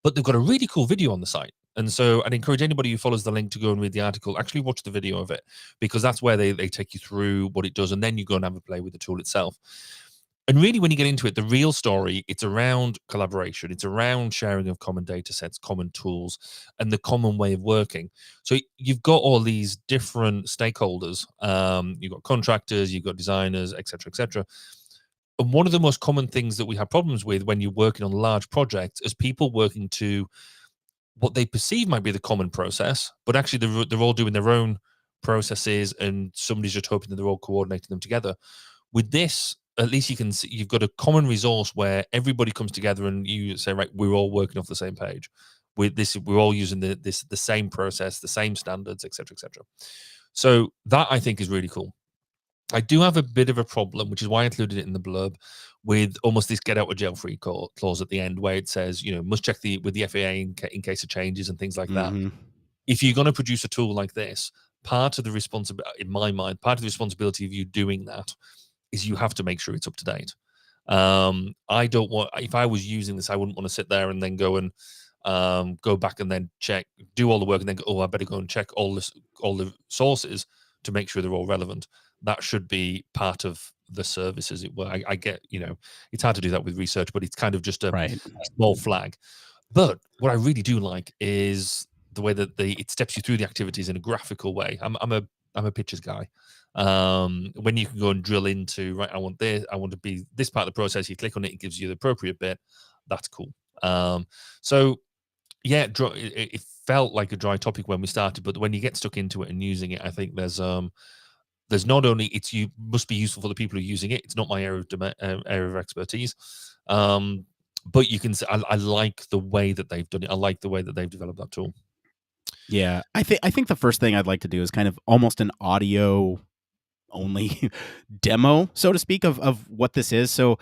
But they've got a really cool video on the site. And so I'd encourage anybody who follows the link to go and read the article, actually watch the video of it, because that's where they take you through what it does. And then you go and have a play with the tool itself. And really, when you get into it, the real story, it's around collaboration. It's around sharing of common data sets, common tools, and the common way of working. So you've got all these different stakeholders. You've got contractors, you've got designers, et cetera, et cetera. And one of the most common things that we have problems with when you're working on large projects is people working to what they perceive might be the common process, but actually they're all doing their own processes, and somebody's just hoping that they're all coordinating them together. With this, at least you can see you've got a common resource where everybody comes together and you say, right, we're all working off the same page. With this, we're all using the same process, the same standards, et cetera, et cetera. So that, I think, is really cool. I do have a bit of a problem, which is why I included it in the blurb, with almost this get out of jail free clause at the end, where it says, must check with the FAA in case of changes and things like that. If you're going to produce a tool like this, part of the responsibility, in my mind, part of the responsibility of you doing that is you have to make sure it's up to date. I don't want, if I was using this, I wouldn't want to sit there and then go and go back and then check, do all the work and then go, oh, I better go and check all the sources to make sure they're all relevant. That should be part of the service, as it were. I get, it's hard to do that with research, but it's kind of just a Right. small flag. But what I really do like is the way that it steps you through the activities in a graphical way. I'm a pictures guy. When you can go and drill into, right, I want to be this part of the process. You click on it, it gives you the appropriate bit. That's cool. So yeah, it felt like a dry topic when we started, but when you get stuck into it and using it, I think there's not only you must be useful for the people who are using it. It's not my area of expertise. But you can say, I like the way that they've done it. I like the way that they've developed that tool. Yeah, I think the first thing I'd like to do is kind of almost an audio only demo, so to speak, of what this is. So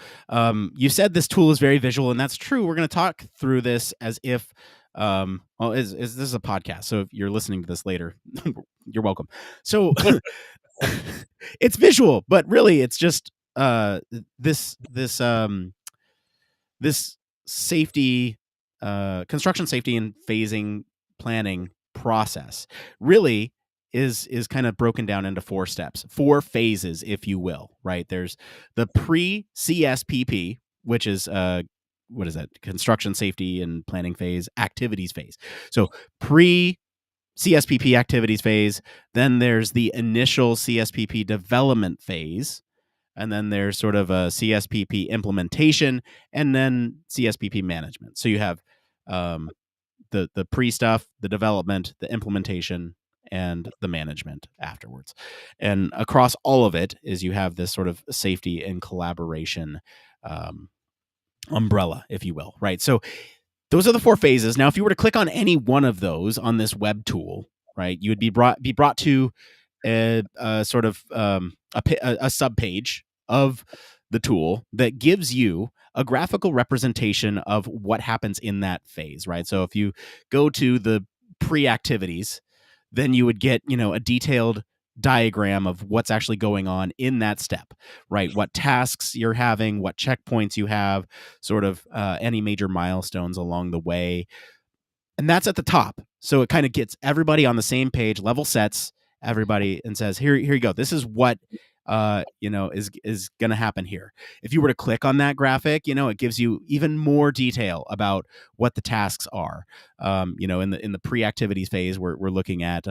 you said this tool is very visual, and that's true. We're going to talk through this as if this is a podcast, so if you're listening to this later, you're welcome. So it's visual, but really it's just this safety, construction safety and phasing planning process really is kind of broken down into 4 steps, 4 phases, if you will, right? There's the pre-CSPP, which is what is that? Construction safety and planning phase, activities phase. So pre-CSPP activities phase, then there's the initial CSPP development phase, and then there's sort of a CSPP implementation, and then CSPP management. So you have the pre stuff, the development, the implementation, and the management afterwards. And across all of it is you have this sort of safety and collaboration umbrella, if you will, right? So those are the 4 phases. Now, if you were to click on any one of those on this web tool, right, you would be brought to a sort of a sub page of the tool that gives you a graphical representation of what happens in that phase, right? So if you go to the pre-activities, then you would get, a detailed diagram of what's actually going on in that step, right? What tasks you're having, what checkpoints you have, sort of any major milestones along the way. And that's at the top. So it kind of gets everybody on the same page, level sets everybody, and says, here you go. This is what is going to happen here. If you were to click on that graphic, it gives you even more detail about what the tasks are. In the pre-activities phase, we're looking at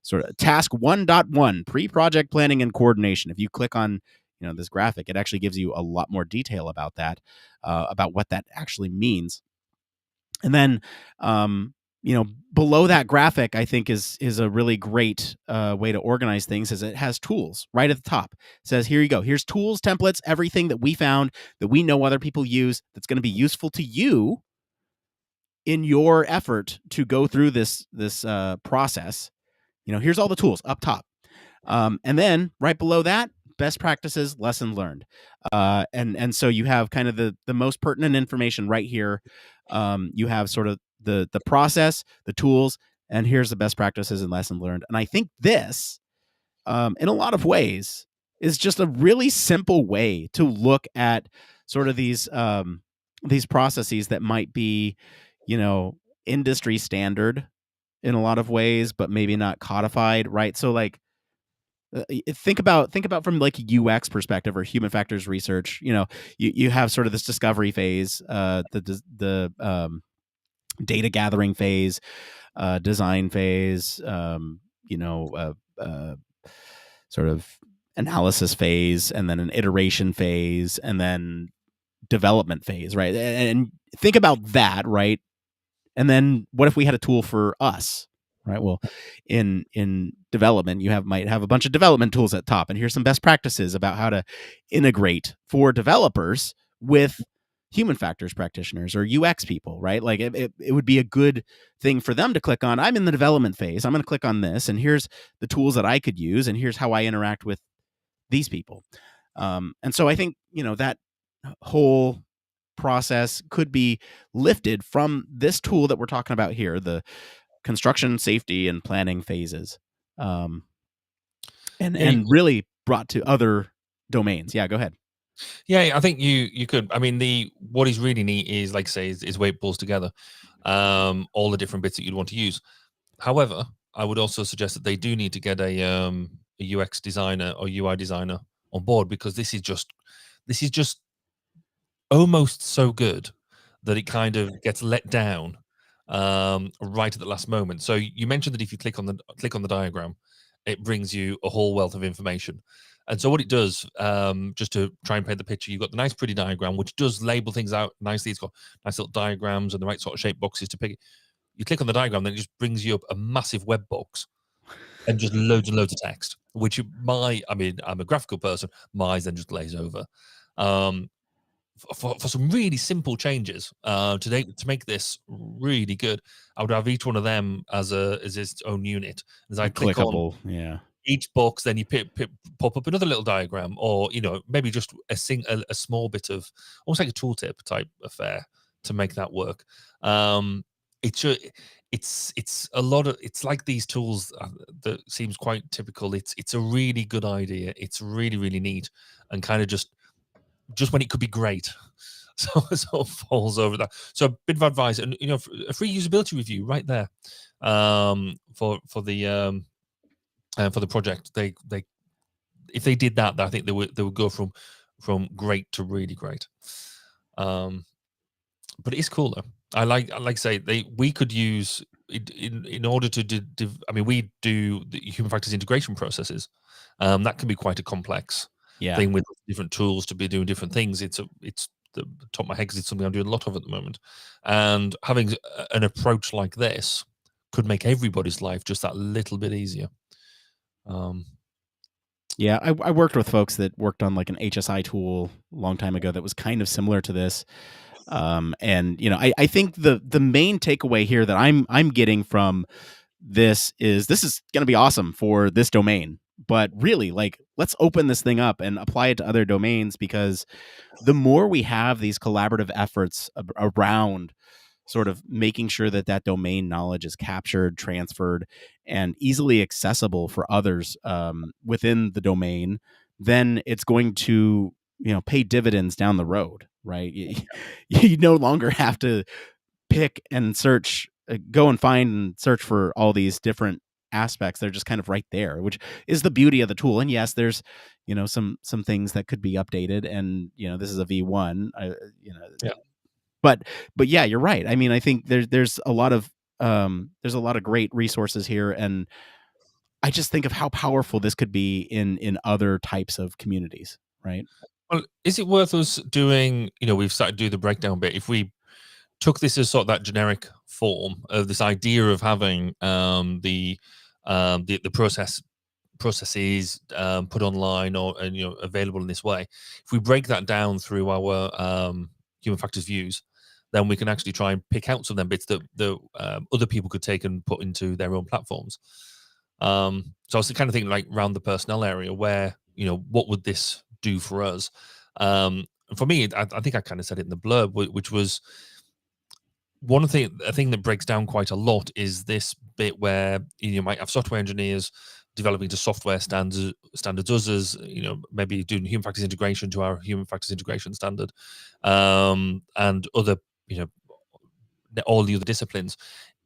sort of task 1.1, pre-project planning and coordination. If you click on this graphic, it actually gives you a lot more detail about that, about what that actually means. And then below that graphic, I think is a really great way to organize things, is it has tools right at the top. It says, here you go. Here's tools, templates, everything that we found that we know other people use that's going to be useful to you in your effort to go through this process. Here's all the tools up top. And then right below that, best practices, lesson learned. And so you have kind of the most pertinent information right here. You have sort of the process, the tools, and here's the best practices and lesson learned. And I think this, in a lot of ways, is just a really simple way to look at sort of these processes that might be, industry standard in a lot of ways, but maybe not codified, right? So like, think about from like a UX perspective or human factors research. You have sort of this discovery phase, the data gathering phase, design phase, sort of analysis phase, and then an iteration phase, and then development phase, right? And think about that, right? And then what if we had a tool for us? Right. Well, in development, you might have a bunch of development tools at top, and here's some best practices about how to integrate for developers with human factors practitioners or UX people, right? Like it would be a good thing for them to click on. I'm in the development phase. I'm going to click on this, and here's the tools that I could use, and here's how I interact with these people. And so I think that whole process could be lifted from this tool that we're talking about here, the construction safety and planning phases, and really brought to other domains. Yeah, go ahead. Yeah, I think you could. I mean, what is really neat is, like I say, is where it pulls together all the different bits that you'd want to use. However, I would also suggest that they do need to get a UX designer or UI designer on board, because this is just almost so good that it kind of gets let down right at the last moment. So you mentioned that if you click on the diagram, it brings you a whole wealth of information. And so what it does, just to try and paint the picture, you've got the nice pretty diagram, which does label things out nicely. It's got nice little diagrams and the right sort of shape boxes to pick it. You click on the diagram, then it just brings you up a massive web box and just loads and loads of text, which I'm a graphical person, my eyes then just glaze over. For some really simple changes to make this really good, I would have each one of them as its own unit. As I click on each box, then you pop up another little diagram, or maybe just a small bit of almost like a tooltip type affair to make that work. It's a lot of, it's like these tools that seems quite typical. It's a really good idea. It's really, really neat, and kind of just when it could be great, so it sort of falls over that. So a bit of advice, and a free usability review right there for the project. They if they did that, I think they would go from great to really great. But it is cool though. I like I say we could use in order to we do the human factors integration processes. That can be quite a complex thing with different tools to be doing different things. It's the top of my head because it's something I'm doing a lot of at the moment. And having an approach like this could make everybody's life just that little bit easier. Yeah, I worked with folks that worked on like an HSI tool a long time ago that was kind of similar to this. And I think the main takeaway here that I'm getting from this is going to be awesome for this domain, but really, like, let's open this thing up and apply it to other domains, because the more we have these collaborative efforts around sort of making sure that domain knowledge is captured, transferred, and easily accessible for others within the domain, then it's going to pay dividends down the road, right? You no longer have to pick and search, go and find and search for all these different aspects. They're just kind of right there, which is the beauty of the tool. And yes, there's some things that could be updated, and this is a V1, yeah. But yeah, you're right. I mean, I think there's a lot of great resources here, and I just think of how powerful this could be in other types of communities, right? Well, is it worth us doing? We've started to do the breakdown bit. If we took this as sort of that generic form of this idea of having the processes put online or available in this way, if we break that down through our human factors views, then we can actually try and pick out some of them bits that other people could take and put into their own platforms. So I was kind of thinking like around the personnel area, where what would this do for us? And for me, I think I kind of said it in the blurb, which was a thing that breaks down quite a lot is this bit where you might have software engineers developing to software standards, us as maybe doing human factors integration to our human factors integration standard, and other all the other disciplines.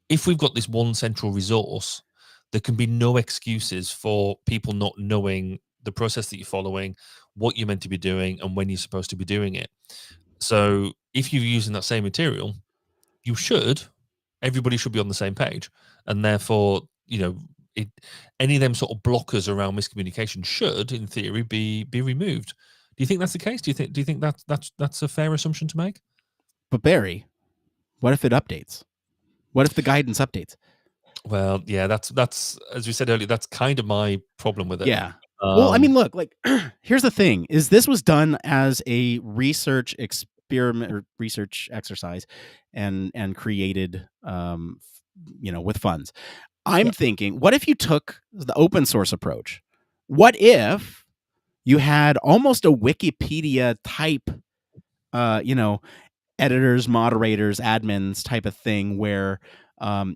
If we've got this one central resource, there can be no excuses for people not knowing the process that you're following, what you're meant to be doing, and when you're supposed to be doing it. So if you're using that same material, everybody should be on the same page, and therefore any of them sort of blockers around miscommunication should, in theory, be removed. Do you think that's the case? Do you think that's a fair assumption to make? But Barry, what if it updates? What if the guidance updates? Well, yeah, that's as we said earlier, that's kind of my problem with it. Yeah. Well, I mean, look, like here's the thing: is this was done as a research experiment or research exercise, and created, with funds. I'm thinking, what if you took the open source approach? What if you had almost a Wikipedia type, editors, moderators, admins type of thing, where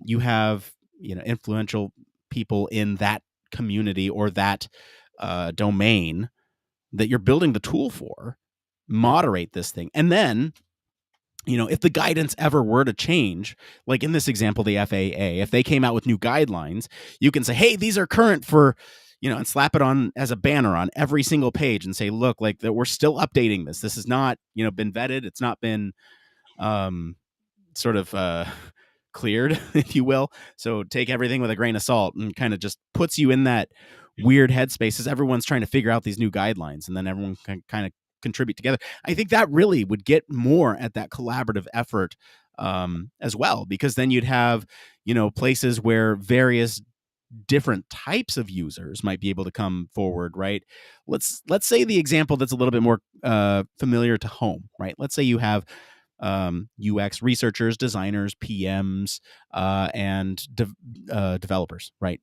you have influential people in that community or that domain that you're building the tool for, moderate this thing, and then if the guidance ever were to change, like in this example, the FAA, if they came out with new guidelines, you can say, hey, these are current for and slap it on as a banner on every single page and say, look, like that we're still updating this. This has not, been vetted. It's not been sort of cleared, if you will. So take everything with a grain of salt, and kind of just puts you in that weird headspace as everyone's trying to figure out these new guidelines, and then everyone can kind of contribute together. I think that really would get more at that collaborative effort as well, because then you'd have, places where various different types of users might be able to come forward, right? Let's say the example that's a little bit more familiar to home, right? Let's say you have UX researchers, designers, PMs, and developers, right?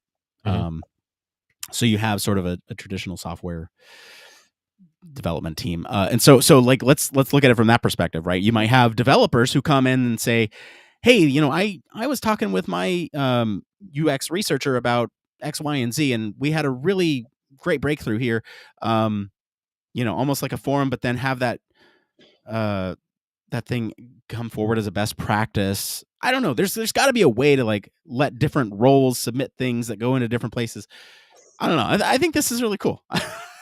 So you have sort of a traditional software development team, and so like let's look at it from that perspective, right? You might have developers who come in and say, hey, I was talking with my UX researcher about X, Y, and Z, and we had a really great breakthrough here. Almost like a forum, but then have that thing come forward as a best practice. I don't know. There's got to be a way to like let different roles submit things that go into different places. I don't know. I think this is really cool.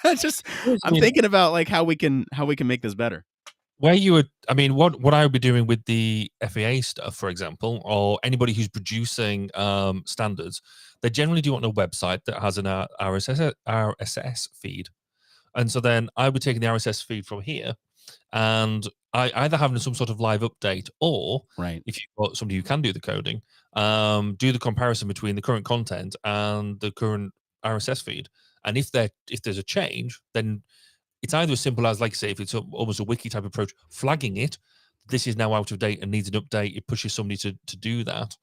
I'm thinking about like how we can make this better. Where you would, what I would be doing with the FAA stuff, for example, or anybody who's producing standards, they generally do want a website that has an RSS feed. And so then I would take the RSS feed from here, and I either having some sort of live update, or if you've got somebody who can do the coding, do the comparison between the current content and the current RSS feed. And if there's a change, then it's either as simple as, like I say, if it's almost a wiki type approach, flagging it, this is now out of date and needs an update. It pushes somebody to do that.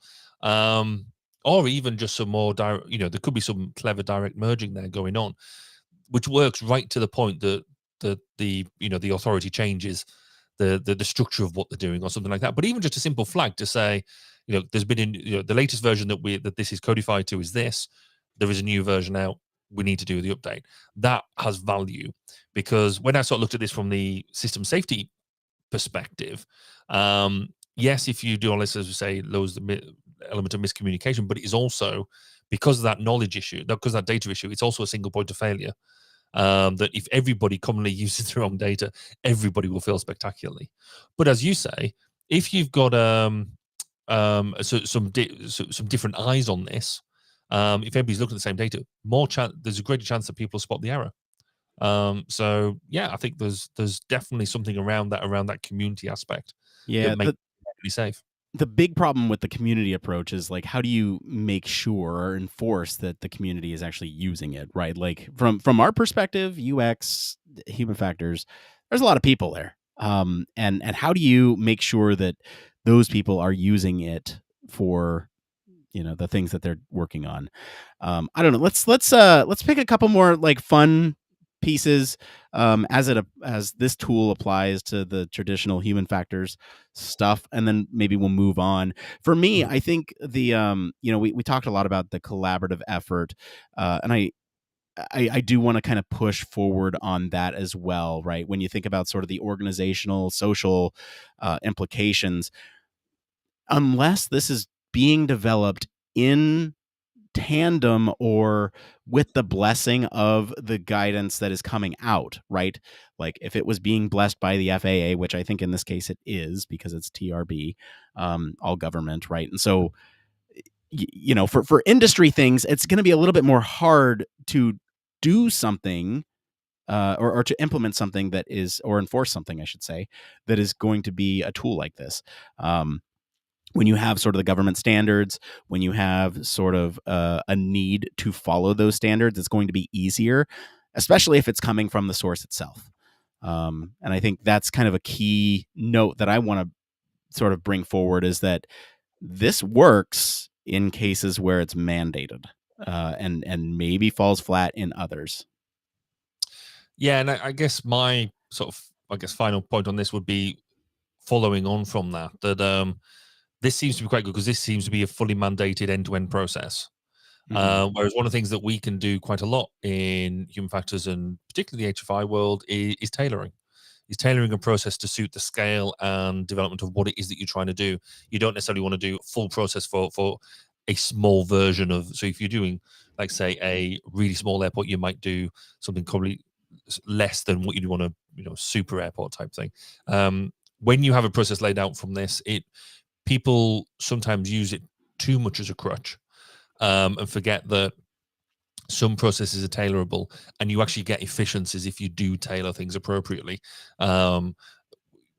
Or even just some more direct, there could be some clever direct merging there going on, which works right to the point that the authority changes the structure of what they're doing or something like that. But even just a simple flag to say, there's been the latest version that this is codified to is this. There is a new version out. We need to do the update. That has value, because when I sort of looked at this from the system safety perspective, yes, if you do all this, as we say, lowers the element of miscommunication, but it is also, because of that knowledge issue, because of that data issue, it's also a single point of failure. That if everybody commonly uses their own data, everybody will fail spectacularly. But as you say, if you've got some different eyes on this, if everybody's looking at the same data, there's a greater chance that people spot the error. So yeah, I think there's definitely something around that community aspect. Yeah, that makes it really safe. The big problem with the community approach is like, how do you make sure or enforce that the community is actually using it, right? Like from our perspective, UX, human factors, there's a lot of people there. And how do you make sure that those people are using it for, the things that they're working on? I don't know. Let's pick a couple more like fun pieces as this tool applies to the traditional human factors stuff, and then maybe we'll move on. For me, I think the we talked a lot about the collaborative effort, and I do want to kind of push forward on that as well, right? When you think about sort of the organizational, social implications, unless this is being developed in tandem or with the blessing of the guidance that is coming out, right? Like if it was being blessed by the FAA, which I think in this case it is, because it's TRB, all government, right? And so, for industry things, it's going to be a little bit more hard to do something or to implement something that is, or enforce something, I should say, that is going to be a tool like this. When you have sort of the government standards, when you have sort of a need to follow those standards, it's going to be easier, especially if it's coming from the source itself. And I think that's kind of a key note that I want to sort of bring forward, is that this works in cases where it's mandated and maybe falls flat in others. Yeah, and I guess my final point on this would be following on from that this seems to be quite good, because this seems to be a fully mandated end-to-end process. Mm-hmm. Whereas one of the things that we can do quite a lot in human factors, and particularly the HFI world, is tailoring. Is tailoring a process to suit the scale and development of what it is that you're trying to do. You don't necessarily want to do a full process for a small version of. So if you're doing like say a really small airport, you might do something probably less than what you'd want a super airport type thing. When you have a process laid out from this, people sometimes use it too much as a crutch, and forget that some processes are tailorable, and you actually get efficiencies if you do tailor things appropriately.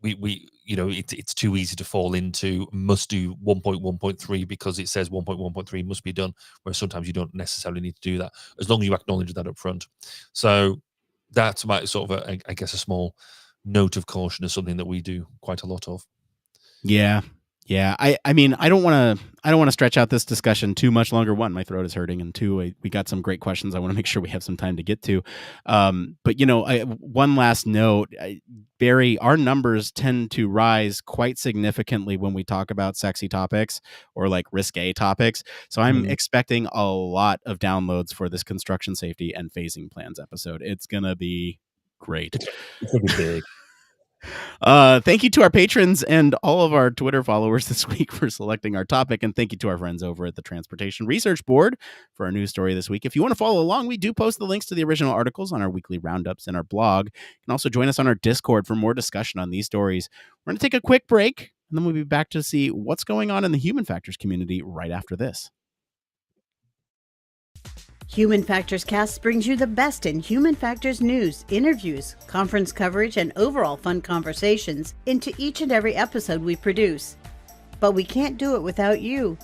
It's too easy to fall into must do 1.1.3 because it says 1.1.3 must be done, whereas sometimes you don't necessarily need to do that, as long as you acknowledge that up front. So that's my sort of I guess a small note of caution, is something that we do quite a lot of. Yeah. I mean, I don't want to stretch out this discussion too much longer. One, my throat is hurting, and two, we got some great questions I want to make sure we have some time to get to. But one last note, Barry, our numbers tend to rise quite significantly when we talk about sexy topics or like risque topics. So I'm expecting a lot of downloads for this construction safety and phasing plans episode. It's gonna be great. It's gonna be big. Thank you to our patrons and all of our Twitter followers this week for selecting our topic. And thank you to our friends over at the Transportation Research Board for our news story this week. If you want to follow along, we do post the links to the original articles on our weekly roundups and our blog. You can also join us on our Discord for more discussion on these stories. We're going to take a quick break, and then we'll be back to see what's going on in the human factors community right after this. Human Factors Cast brings you the best in human factors news, interviews, conference coverage, and overall fun conversations into each and every episode we produce. But we can't do it without you.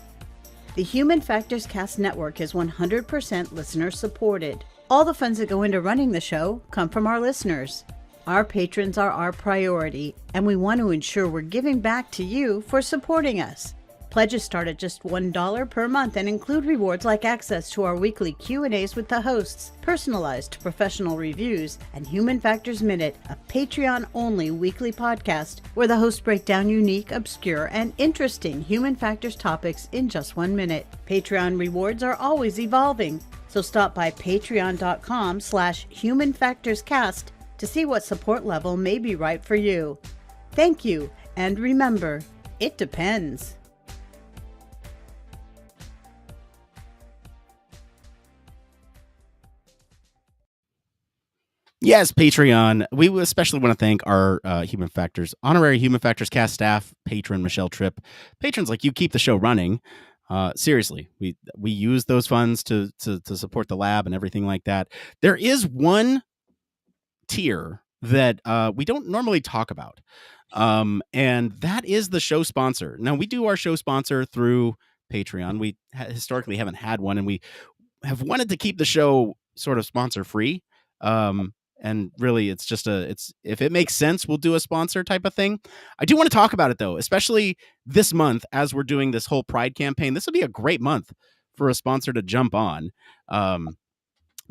The Human Factors Cast network is 100% listener supported. All the funds that go into running the show come from our listeners. Our patrons are our priority, and we want to ensure we're giving back to you for supporting us. Pledges start at just $1 per month and include rewards like access to our weekly Q&As with the hosts, personalized professional reviews, and Human Factors Minute, a Patreon-only weekly podcast where the hosts break down unique, obscure, and interesting human factors topics in just 1 minute. Patreon rewards are always evolving, so stop by patreon.com/humanfactorscast to see what support level may be right for you. Thank you, and remember, it depends. Yes, Patreon. We especially want to thank our honorary Human Factors Cast staff, patron Michelle Tripp. Patrons like you keep the show running. Seriously, we use those funds to support the lab and everything like that. There is one tier that we don't normally talk about, and that is the show sponsor. Now, we do our show sponsor through Patreon. We historically haven't had one, and we have wanted to keep the show sort of sponsor free. And really, it's just if it makes sense, we'll do a sponsor type of thing. I do want to talk about it, though, especially this month as we're doing this whole Pride campaign. This would be a great month for a sponsor to jump on,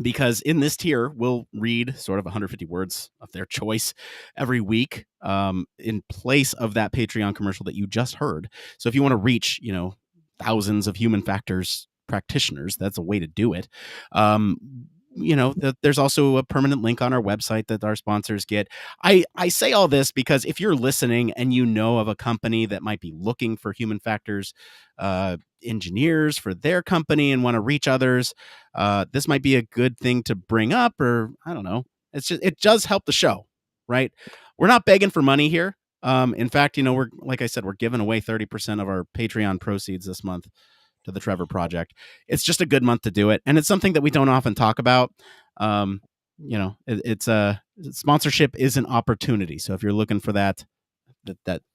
because in this tier, we'll read sort of 150 words of their choice every week, in place of that Patreon commercial that you just heard. So if you want to reach, thousands of human factors practitioners, that's a way to do it. There's also a permanent link on our website that our sponsors get. I say all this because if you're listening and you know of a company that might be looking for human factors engineers for their company and want to reach others, this might be a good thing to bring up, or I don't know. It does help the show, right? We're not begging for money here. In fact, we're, like I said, we're giving away 30% of our Patreon proceeds this month to the Trevor Project. It's just a good month to do it, and it's something that we don't often talk about. It's a sponsorship is an opportunity. So if you're looking for that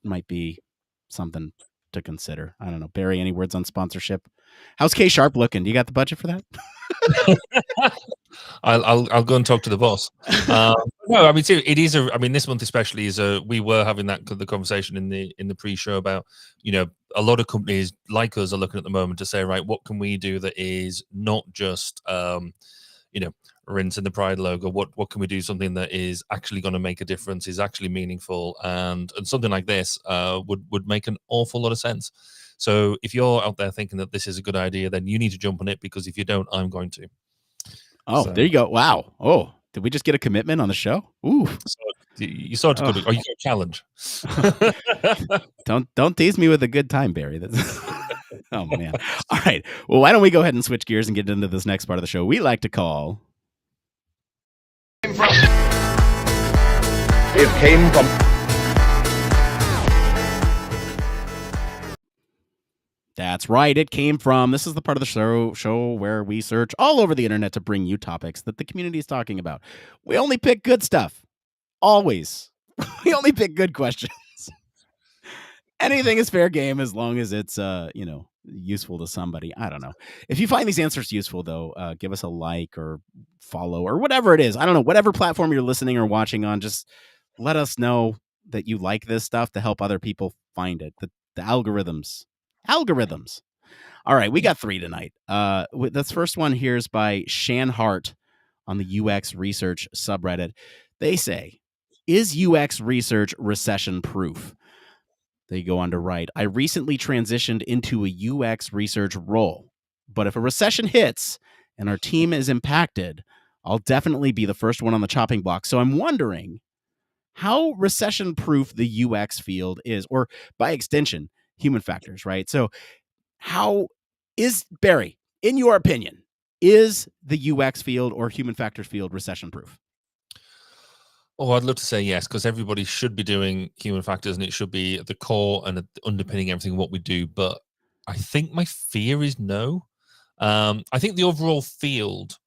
might be something to consider. I don't know, Barry. Any words on sponsorship? How's K Sharp looking? Do you got the budget for that? I'll go and talk to the boss. No, I mean, it is this month especially we were having the conversation in the pre-show about, a lot of companies like us are looking at the moment to say, right, what can we do that is not just, rinse in the Pride logo? What can we do? Something that is actually going to make a difference, is actually meaningful, and something like this would make an awful lot of sense. So if you're out there thinking that this is a good idea, then you need to jump on it, because if you don't, I'm going to. Oh, so there you go. Wow. Oh, did we just get a commitment on the show? Ooh. So you sort of could. Or you got a challenge. Don't tease me with a good time, Barry. Oh, man. All right. Well, why don't we go ahead and switch gears and get into this next part of the show we like to call... It came from... That's right. It came from... This is the part of the show where we search all over the internet to bring you topics that the community is talking about. We only pick good stuff. Always. We only pick good questions. Anything is fair game as long as it's, useful to somebody. I don't know. If you find these answers useful, though, give us a like or follow or whatever it is. I don't know. Whatever platform you're listening or watching on, just let us know that you like this stuff to help other people find it. The algorithms. All right. We got 3 tonight. This first one here is by Shan Hart on the UX Research subreddit. They say, is UX research recession proof? They go on to write, I recently transitioned into a UX research role, but if a recession hits and our team is impacted, I'll definitely be the first one on the chopping block. So I'm wondering how recession proof the UX field is, or by extension, human factors, right? So how is, Barry, in your opinion, is the UX field or human factors field recession proof? Oh, I'd love to say yes, because everybody should be doing human factors and it should be at the core and underpinning everything what we do. But I think my fear is no. I think the overall field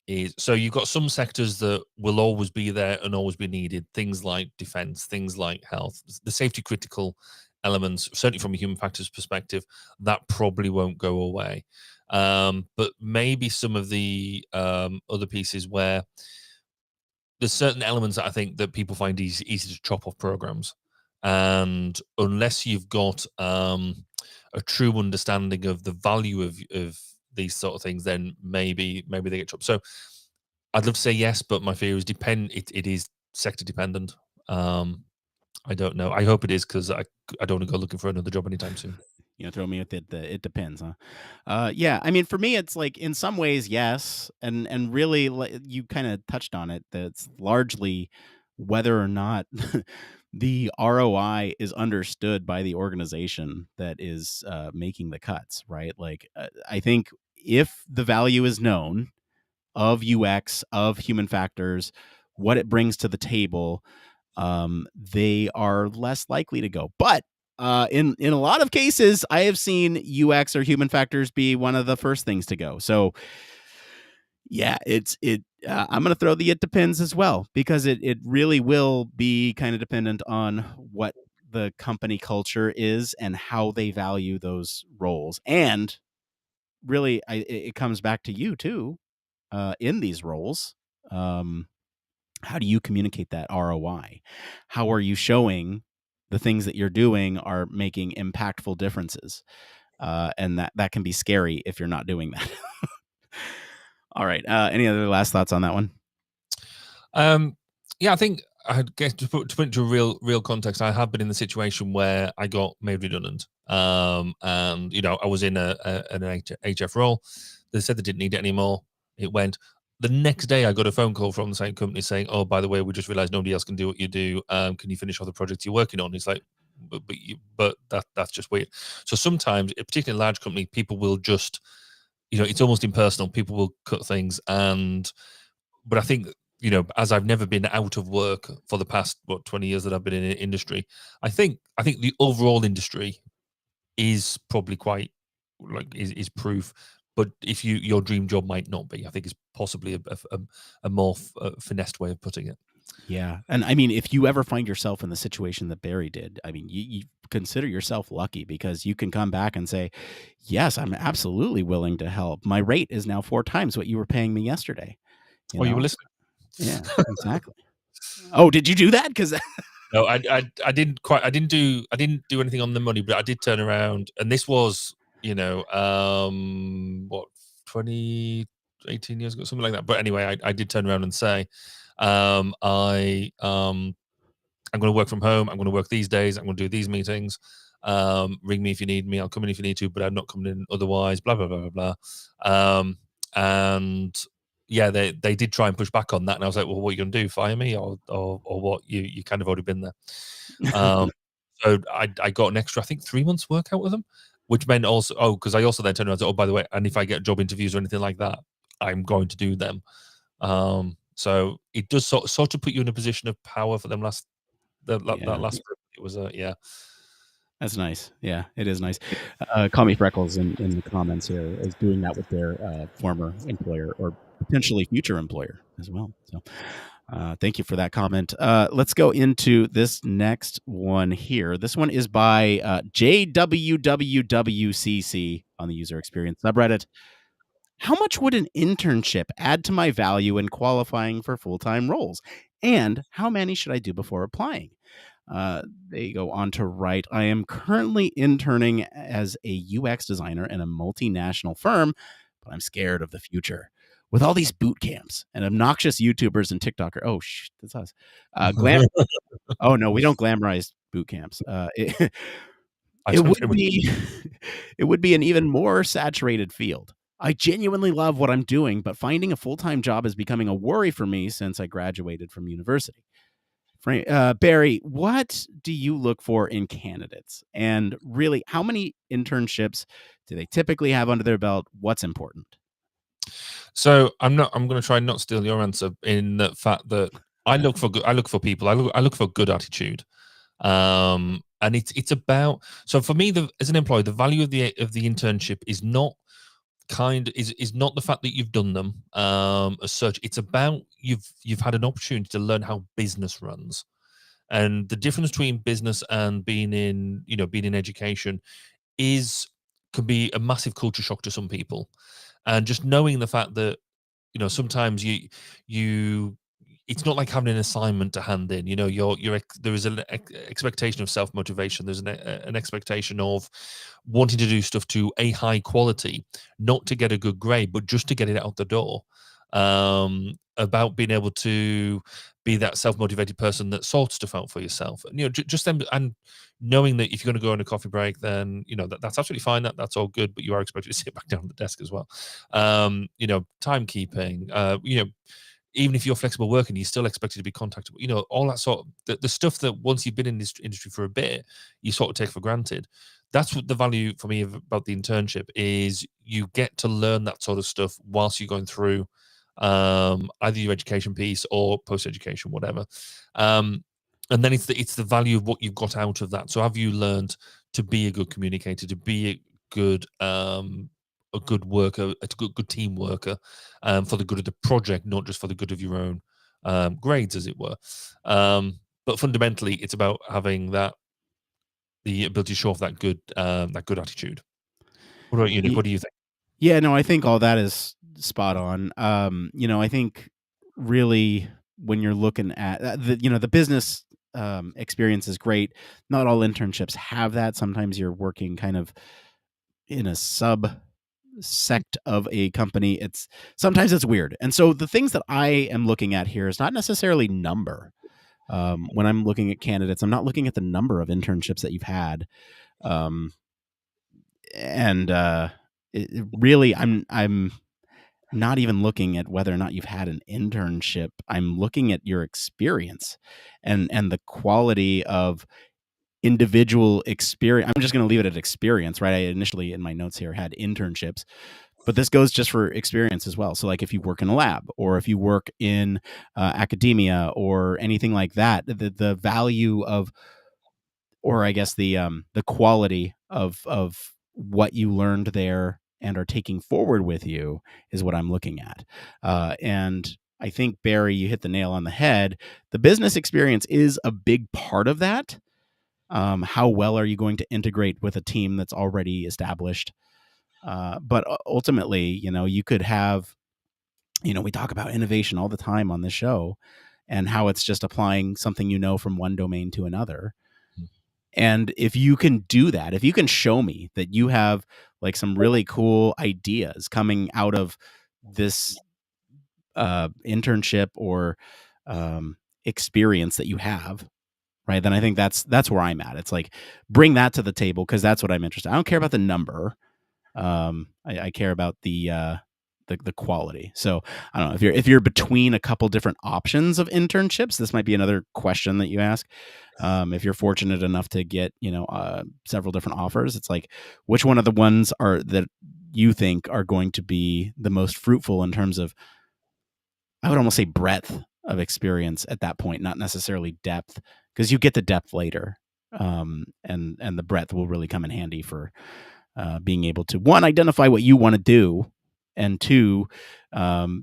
is, so you've got some sectors that will always be there and always be needed. Things like defense, things like health, the safety critical elements, certainly from a human factors perspective, that probably won't go away. But maybe some of the other pieces where there's certain elements that I think that people find easy to chop off programs, and unless you've got a true understanding of the value of these sort of things, then maybe they get chopped. So I'd love to say yes, but my fear is it is sector dependent. I don't know. I hope it is, because I don't want to go looking for another job anytime soon. Throw me with it depends, huh? Yeah, I mean, for me, it's like in some ways, yes, and really, you kind of touched on it. That's largely whether or not the ROI is understood by the organization that is making the cuts, right? Like, I think if the value is known of UX, of human factors, what it brings to the table, they are less likely to go. But in a lot of cases, I have seen UX or human factors be one of the first things to go. So yeah, I'm going to throw the it depends as well, because it really will be kind of dependent on what the company culture is and how they value those roles. And really, it comes back to you too, in these roles. How do you communicate that ROI? How are you showing the things that you're doing are making impactful differences? And that can be scary if you're not doing that. All right. Any other last thoughts on that one? Yeah, I think I guess to put into real context, I have been in the situation where I got made redundant. And I was in an HF role. They said they didn't need it anymore. It went. The next day, I got a phone call from the same company saying, "Oh, by the way, we just realized nobody else can do what you do. Can you finish all the projects you're working on?" It's like, but that's just weird. So sometimes, particularly in a large company, people will just, it's almost impersonal. People will cut things, but I think, as I've never been out of work for the past 20 years that I've been in the industry, I think the overall industry is probably quite is proof. But if your dream job might not be, I think it's possibly a more finessed way of putting it. Yeah. And I mean, if you ever find yourself in the situation that Barry did, I mean, you consider yourself lucky, because you can come back and say, yes, I'm absolutely willing to help. My rate is now 4 times what you were paying me yesterday. You were listening. Yeah, exactly. Oh, did you do that? Because no, I didn't quite. I didn't do anything on the money, but I did turn around, and this was, 18 years ago, something like that. But anyway, I did turn around and say, I'm going to work from home. I'm going to work these days. I'm going to do these meetings. Ring me if you need me. I'll come in if you need to, but I'm not coming in otherwise. Blah blah blah blah blah. And yeah, they did try and push back on that, and I was like, well, what are you going to do? Fire me or what? You kind of already been there. So I got an extra, I think, 3 months work out with them. which meant also, because I also then turned around and said, by the way, and if I get job interviews or anything like that, I'm going to do them. So it does sort of put you in a position of power for them that last. It was yeah. That's nice. Yeah, it is nice. Call me Freckles in the comments here is doing that with their former employer or potentially future employer as well. So thank you for that comment. Let's go into this next one here. This one is by JWWWCC on the user experience subreddit. How much would an internship add to my value in qualifying for full-time roles? And how many should I do before applying? They go on to write, I am currently interning as a UX designer in a multinational firm, but I'm scared of the future. With all these boot camps and obnoxious YouTubers and TikTokers. Oh, that's us. Oh, no, we don't glamorize boot camps. It would be an even more saturated field. I genuinely love what I'm doing, but finding a full-time job is becoming a worry for me since I graduated from university. Barry, what do you look for in candidates? And really, how many internships do they typically have under their belt? What's important? So I'm going to try and not steal your answer in the fact that I look for people. I look for good attitude. And it's about, so for me, as an employee, the value of the internship is not is not the fact that you've done them as such. It's about you've had an opportunity to learn how business runs, and the difference between business and being in education can be a massive culture shock to some people. And just knowing the fact that sometimes you it's not like having an assignment to hand in. There is an expectation of self-motivation. There's an expectation of wanting to do stuff to a high quality, not to get a good grade, but just to get it out the door. About being able to be that self-motivated person that sorts stuff out for yourself. And, just them, and knowing that if you're going to go on a coffee break, then, that's absolutely fine. That's all good, but you are expected to sit back down at the desk as well. Timekeeping, even if you're flexible working, you're still expected to be contactable. All that sort of the stuff that once you've been in this industry for a bit, you sort of take for granted. That's what the value for me about the internship is. You get to learn that sort of stuff whilst you're going through either your education piece or post-education, whatever. And then it's the value of what you've got out of that. So have you learned to be a good communicator, to be a good worker, a good team worker, for the good of the project, not just for the good of your own grades, as it were. But fundamentally, it's about having the ability to show off that good attitude. What about you, Nick? What do you think? Yeah, no, I think all that is spot on. I think really when you're looking at the business experience is great. Not all internships have that. Sometimes you're working kind of in a sect of a company. Sometimes it's weird. And so the things that I am looking at here is not necessarily number. When I'm looking at candidates, I'm not looking at the number of internships that you've had. Really, I'm not even looking at whether or not you've had an internship. I'm looking at your experience and the quality of individual experience. I'm just going to leave it at experience, right? I initially in my notes here had internships, but this goes just for experience as well. So like if you work in a lab or if you work in academia or anything like that, the value of, or I guess the quality of what you learned there and are taking forward with you is what I'm looking at. And I think, Barry, you hit the nail on the head. The business experience is a big part of that. How well are you going to integrate with a team that's already established? But ultimately, you could have, we talk about innovation all the time on this show and how it's just applying something from one domain to another. And if you can do that, if you can show me that you have like some really cool ideas coming out of this internship or experience that you have, right, then I think that's where I'm at. It's like, bring that to the table because that's what I'm interested in. I don't care about the number. I care about the the quality. So I don't know if you're between a couple different options of internships, this might be another question that you ask. If you're fortunate enough to get, several different offers, it's like, which one of the ones are that you think are going to be the most fruitful in terms of, I would almost say, breadth of experience at that point, not necessarily depth, because you get the depth later. And the breadth will really come in handy for being able to, one, identify what you want to do, and two,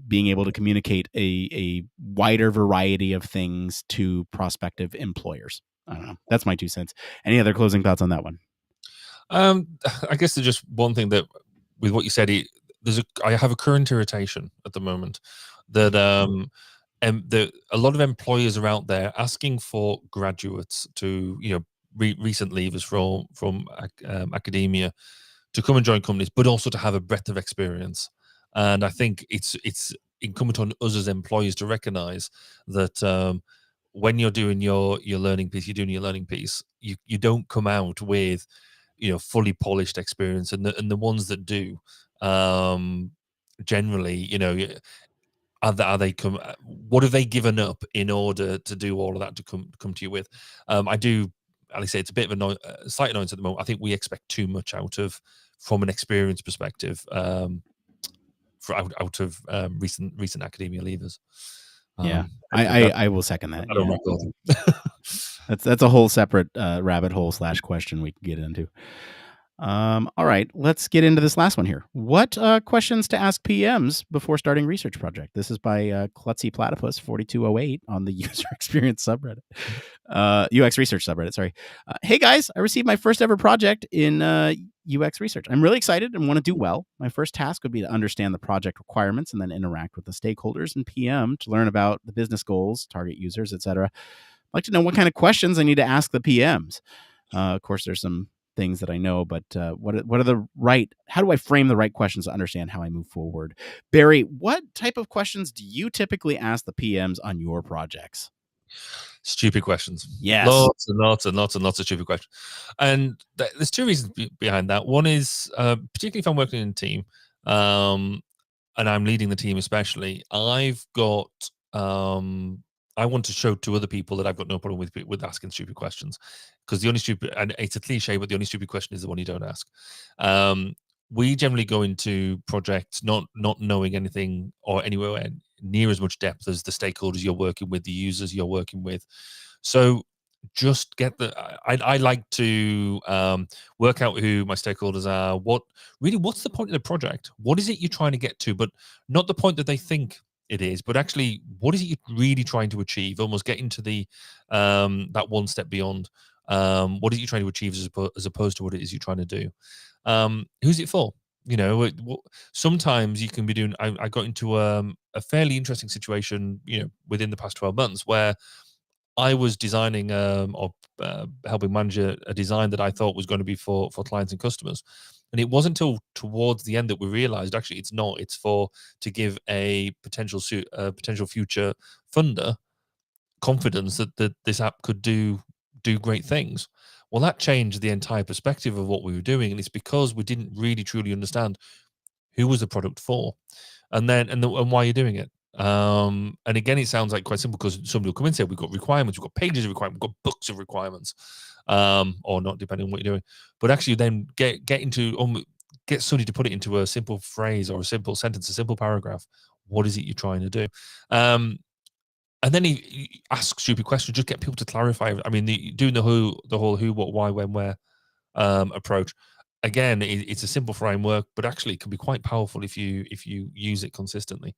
being able to communicate a wider variety of things to prospective employers. I don't know. That's my 2 cents. Any other closing thoughts on that one? I guess there's just one thing that, with what you said, I have a current irritation at the moment that a lot of employers are out there asking for graduates to, recent leavers from academia to come and join companies, but also to have a breadth of experience. And I think it's incumbent on us as employers to recognize that when you're doing your learning piece, you don't come out with, fully polished experience, and the ones that do, generally, what have they given up in order to do all of that to come to you with? I do, at least say, it's a bit of a slight annoyance at the moment. I think we expect too much from an experience perspective, out of recent academia leavers. Yeah, I will second that. I don't record. That's a whole separate rabbit hole / question we can get into. All right, let's get into this last one here. What questions to ask PMs before starting research project? This is by Klutzy Platypus 4208 on the user experience subreddit, UX research subreddit. Sorry. Hey guys, I received my first ever project in UX research. I'm really excited and want to do well. My first task would be to understand the project requirements and then interact with the stakeholders and PM to learn about the business goals, target users, etc. I'd like to know what kind of questions I need to ask the PMs. Of course, there's some things that I know, but what are how do I frame the right questions to understand how I move forward? Barry, what type of questions do you typically ask the PMs on your projects? Stupid questions. Yes. Lots and lots and lots and lots of stupid questions. And there's 2 reasons behind that. One is, particularly if I'm working in a team, and I'm leading the team especially, I've got, I want to show to other people that I've got no problem with asking stupid questions, because the only stupid, and it's a cliche, but the only stupid question is the one you don't ask. We generally go into projects not knowing anything or anywhere near as much depth as the stakeholders you're working with, the users you're working with. So just get I like to work out who my stakeholders are. What's the point of the project? What is it you're trying to get to? But not the point that they think it is, but actually, what is it you're really trying to achieve? Almost getting to the that one step beyond. What is it you're trying to achieve as opposed to what it is you're trying to do? Who's it for? Sometimes you can be doing. I got into a fairly interesting situation, within the past 12 months, where I was designing or helping manage a design that I thought was going to be for clients and customers. And it wasn't until towards the end that we realized, actually, it's not. It's to give a potential future funder confidence that this app could do great things. Well, that changed the entire perspective of what we were doing, and it's because we didn't really truly understand who was the product for, and why you're doing it. And again, it sounds like quite simple, because somebody will come in and say, we've got requirements, we've got pages of requirements, we've got books of requirements, or not, depending on what you're doing. But actually then get somebody to put it into a simple phrase or a simple sentence, a simple paragraph. What is it you're trying to do? And then he asks stupid questions, just get people to clarify. I mean, doing the whole who, what, why, when, where approach. Again, it's a simple framework, but actually it can be quite powerful if you use it consistently.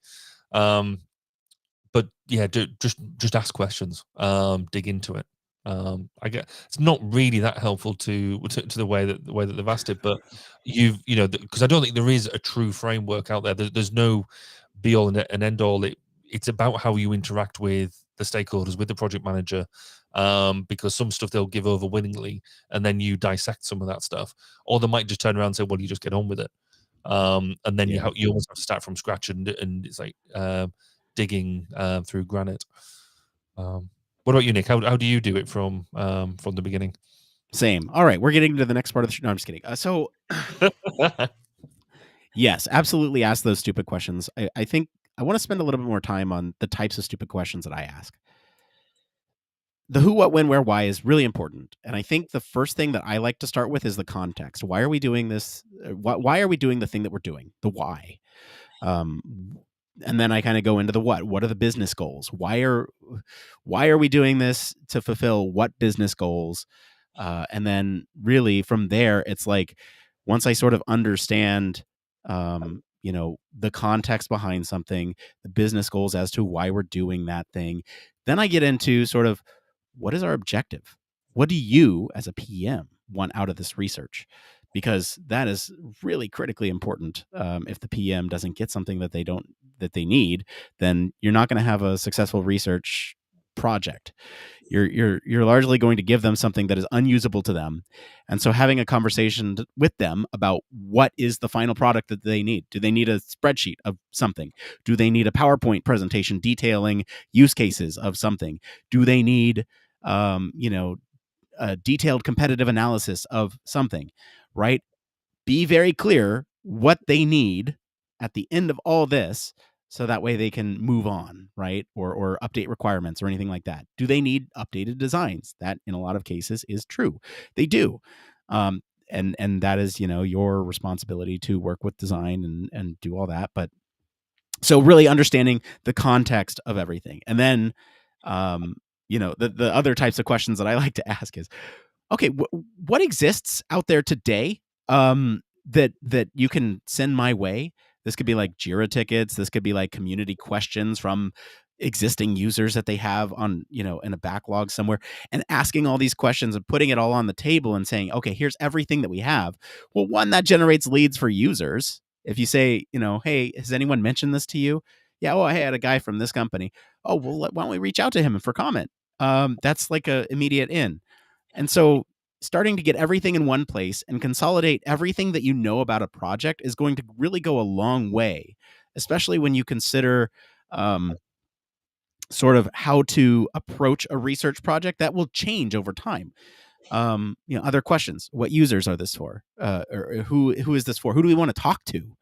But yeah, just ask questions, dig into it. I get it's not really that helpful to the way that they've asked it, but because I don't think there is a true framework out there. There's no be all and end all. It's about how you interact with the stakeholders, with the project manager, because some stuff they'll give over willingly, and then you dissect some of that stuff, or they might just turn around and say, "Well, you just get on with it," and then you almost have to start from scratch, and it's like digging through granite. What about you, Nick? How do you do it from the beginning? Same. All right, we're getting to the next part of the show. No, I'm just kidding. So Yes, absolutely ask those stupid questions. I think I want to spend a little bit more time on the types of stupid questions that I ask. The who, what, when, where, why is really important. And I think the first thing that I like to start with is the context. Why are we doing this? Why are we doing the thing that we're doing? The why. Um, and then I kind of go into the what. What are the business goals? Why are we doing this to fulfill what business goals? And then really from there, it's like once I sort of understand, the context behind something, the business goals as to why we're doing that thing, then I get into sort of what is our objective? What do you, as a PM, want out of this research? Because that is really critically important. If the PM doesn't get something that they need, then you're not going to have a successful research project. You're largely going to give them something that is unusable to them. And so having a conversation with them about what is the final product that they need. Do they need a spreadsheet of something? Do they need a PowerPoint presentation detailing use cases of something? Do they need a detailed competitive analysis of something, right? Be very clear what they need at the end of all this, so that way they can move on, right? Or update requirements or anything like that. Do they need updated designs? That in a lot of cases is true. They do. And that is, your responsibility to work with design and do all that. But so really understanding the context of everything. And then, the other types of questions that I like to ask is, okay, what exists out there today that you can send my way? This could be like Jira tickets. This could be like community questions from existing users that they have on, in a backlog somewhere, and asking all these questions and putting it all on the table and saying, okay, here's everything that we have. Well, one, that generates leads for users. If you say, hey, has anyone mentioned this to you? Yeah. Oh, I had a guy from this company. Oh, well, why don't we reach out to him for comment? That's like a immediate in. And so starting to get everything in one place and consolidate everything that you know about a project is going to really go a long way, especially when you consider sort of how to approach a research project that will change over time. Other questions. What users are this for? Or who is this for? Who do we want to talk to?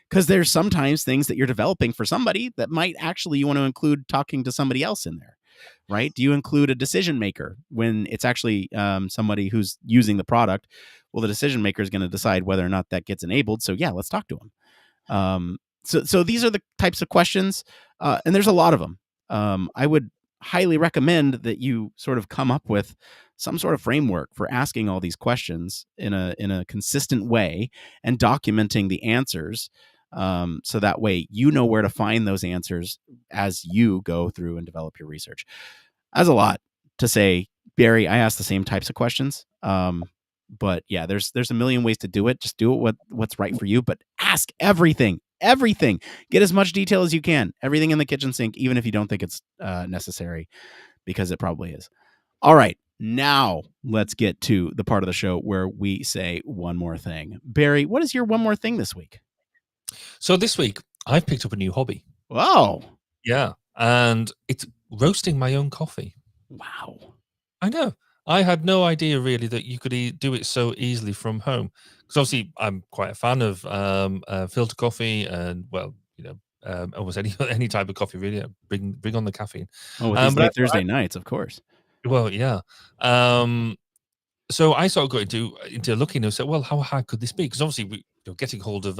Because there's sometimes things that you're developing for somebody that might actually you want to include talking to somebody else in there, right? Do you include a decision maker when it's actually somebody who's using the product? Well, the decision maker is going to decide whether or not that gets enabled. So yeah, let's talk to them. So these are the types of questions, and there's a lot of them. I would highly recommend that you sort of come up with some sort of framework for asking all these questions in a consistent way and documenting the answers. So that way you know where to find those answers as you go through and develop your research. That's a lot to say, Barry. I ask the same types of questions. But yeah, there's a million ways to do it. Just do it what's right for you, but ask everything. Get as much detail as you can. Everything in the kitchen sink, even if you don't think it's necessary, because it probably is. All right. Now let's get to the part of the show where we say one more thing. Barry, what is your one more thing this week? So this week I've picked up a new hobby. Wow. Yeah. And it's roasting my own coffee. Wow. I know. I had no idea really that you could do it so easily from home. Because obviously I'm quite a fan of filter coffee and, well, almost any type of coffee really. Bring on the caffeine. Oh, with these late Thursday nights, of course. Well, yeah. So I sort of got into looking and said, well, how hard could this be? Because obviously getting hold of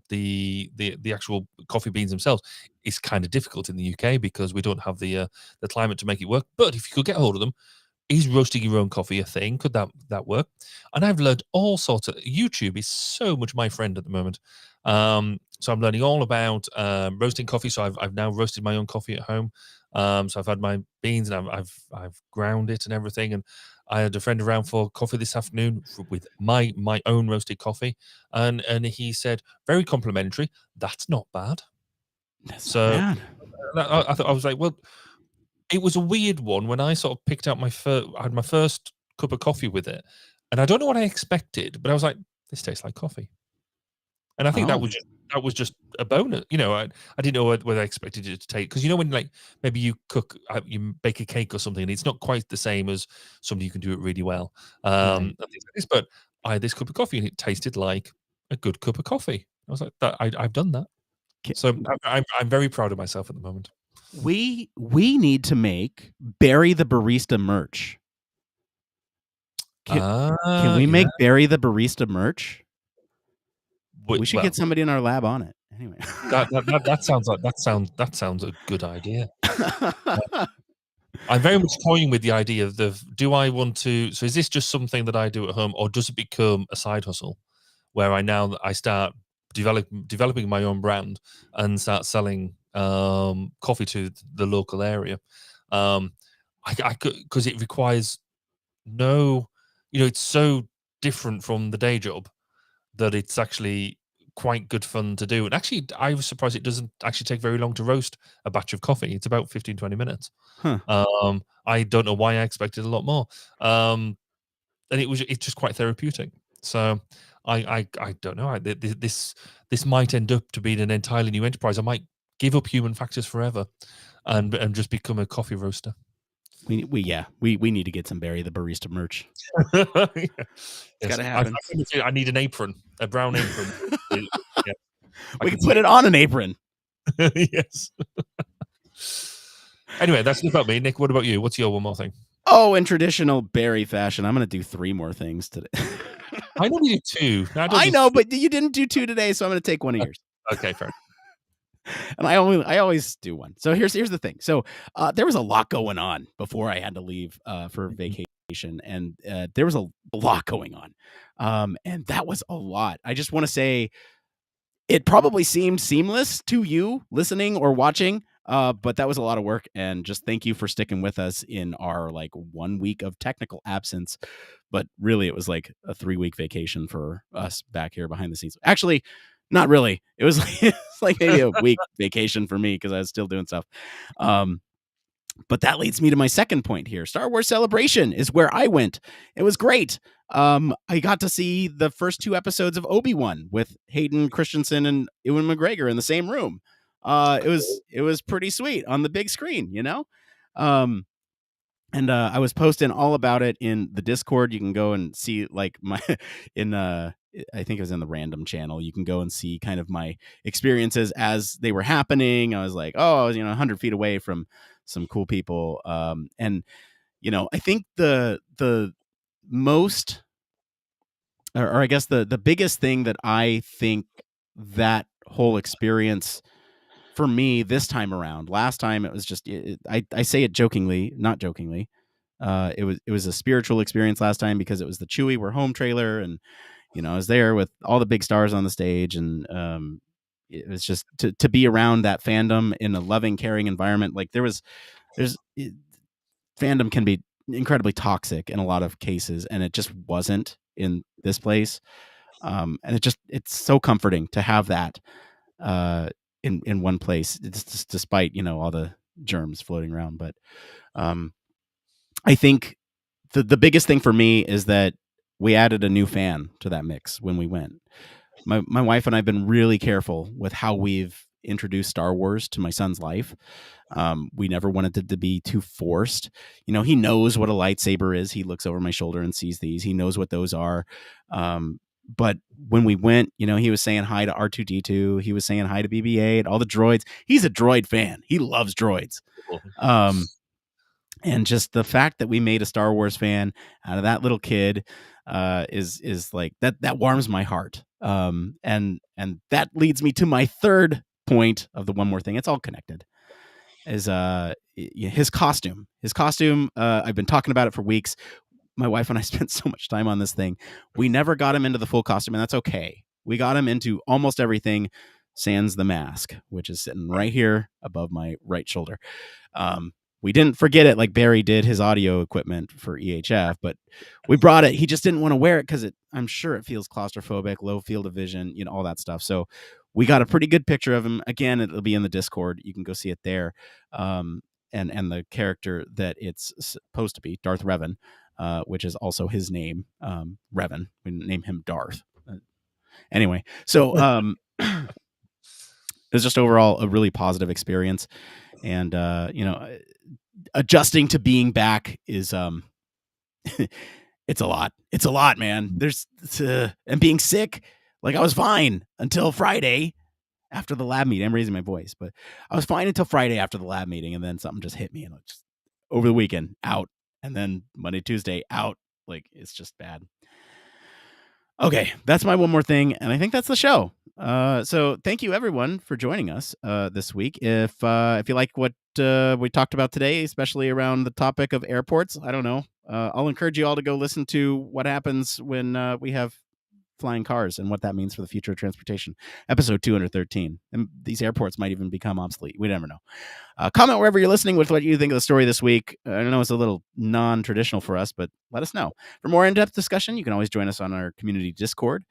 the actual coffee beans themselves is kind of difficult in the UK because we don't have the climate to make it work. But if you could get hold of them, is roasting your own coffee a thing? Could that work? And I've learned all sorts of. YouTube is so much my friend at the moment. So I'm learning all about roasting coffee. So I've now roasted my own coffee at home. So I've had my beans and I've ground it and everything. And I had a friend around for coffee this afternoon with my own roasted coffee, and he said very complimentary. That's not bad. That's not bad. I was like, well. It was a weird one when I sort of picked out I had my first cup of coffee with it, and I don't know what I expected, but I was like, "This tastes like coffee," and I think that was just a bonus. I didn't know whether I expected it to take, because when like maybe you bake a cake or something, and it's not quite the same as somebody who can do it really well. And things like this, but I had this cup of coffee and it tasted like a good cup of coffee. I was like, I've done that. So I'm very proud of myself at the moment. We need to make Barry the Barista merch. Can we make Barry the Barista merch? We should get somebody in our lab on it. Anyway, that sounds a good idea. I'm very much toying with the idea of do I want to? So is this just something that I do at home, or does it become a side hustle where I start developing my own brand and start selling coffee to the local area? I could, because it requires it's so different from the day job that it's actually quite good fun to do. And actually, I was surprised it doesn't actually take very long to roast a batch of coffee. It's about 15-20 minutes. Huh. I don't know why I expected a lot more. And it's just quite therapeutic. So I don't know. This might end up to being an entirely new enterprise. I might give up human factors forever and just become a coffee roaster. We need to get some Barry the Barista merch. It's got to happen. I need an apron, a brown apron. Yeah. We can put it on an apron. Yes. Anyway, that's about me. Nick, what about you? What's your one more thing? Oh, in traditional Barry fashion, I'm going to do 3 more things today. I know you do 2. I know, but you didn't do 2 today, so I'm going to take one of yours. Okay, fair. And I always do one. So here's the thing. So there was a lot going on before I had to leave for vacation, and there was a lot going on, and that was a lot. I just want to say it probably seemed seamless to you listening or watching, but that was a lot of work. And just thank you for sticking with us in our 1 week of technical absence. But really, it was like a 3-week vacation for us back here behind the scenes. Actually, not really. It was like maybe a week vacation for me because I was still doing stuff. But that leads me to my second point here. Star Wars Celebration is where I went. It was great. I got to see the first 2 episodes of Obi-Wan with Hayden Christensen and Ewan McGregor in the same room. It was pretty sweet on the big screen, And I was posting all about it in the Discord. You can go and see I think it was in the random channel. You can go and see kind of my experiences as they were happening. I was like, I was 100 feet away from some cool people. And I think the most, or I guess the biggest thing that I think that whole experience for me this time around. Last time it was just I say it jokingly, not jokingly. It was a spiritual experience last time because it was the Chewie We're Home trailer, and I was there with all the big stars on the stage, and it was just to be around that fandom in a loving, caring environment. Like fandom can be incredibly toxic in a lot of cases, and it just wasn't in this place. And it's so comforting to have that in one place, despite all the germs floating around. But I think the biggest thing for me is that we added a new fan to that mix when we went. My wife and I have been really careful with how we've introduced Star Wars to my son's life. We never wanted it to be too forced. He knows what a lightsaber is. He looks over my shoulder and sees these. He knows what those are. But when we went, he was saying hi to R2-D2. He was saying hi to BB-8, all the droids. He's a droid fan. He loves droids. And just the fact that we made a Star Wars fan out of that little kid is like that warms my heart. And that leads me to my third point of the one more thing. It's all connected. Is his costume. I've been talking about it for weeks. My wife and I spent so much time on this thing. We never got him into the full costume, and that's okay. We got him into almost everything, sans the mask, which is sitting right here above my right shoulder. We didn't forget it like Barry did his audio equipment for EHF, but we brought it. He just didn't want to wear it because I'm sure it feels claustrophobic, low field of vision, all that stuff. So we got a pretty good picture of him. Again, it'll be in the Discord. You can go see it there. And the character that it's supposed to be, Darth Revan, which is also his name, Revan. We name him Darth. Anyway, so it was just overall a really positive experience. And, adjusting to being back is, it's a lot. It's a lot, man. And being sick, Like I was fine until Friday after the lab meeting. I'm raising my voice, but I was fine until Friday after the lab meeting, and then something just hit me, and just over the weekend out, and then Monday, Tuesday out. Like it's just bad. Okay, that's my one more thing, and I think that's the show. So thank you everyone for joining us this week. If you like what we talked about today, especially around the topic of airports, I don't know. I'll encourage you all to go listen to what happens when we have flying cars and what that means for the future of transportation. Episode 213. And these airports might even become obsolete. We never know. Comment wherever you're listening with what you think of the story this week. I know it's a little non-traditional for us, but let us know. For more in-depth discussion, you can always join us on our community Discord.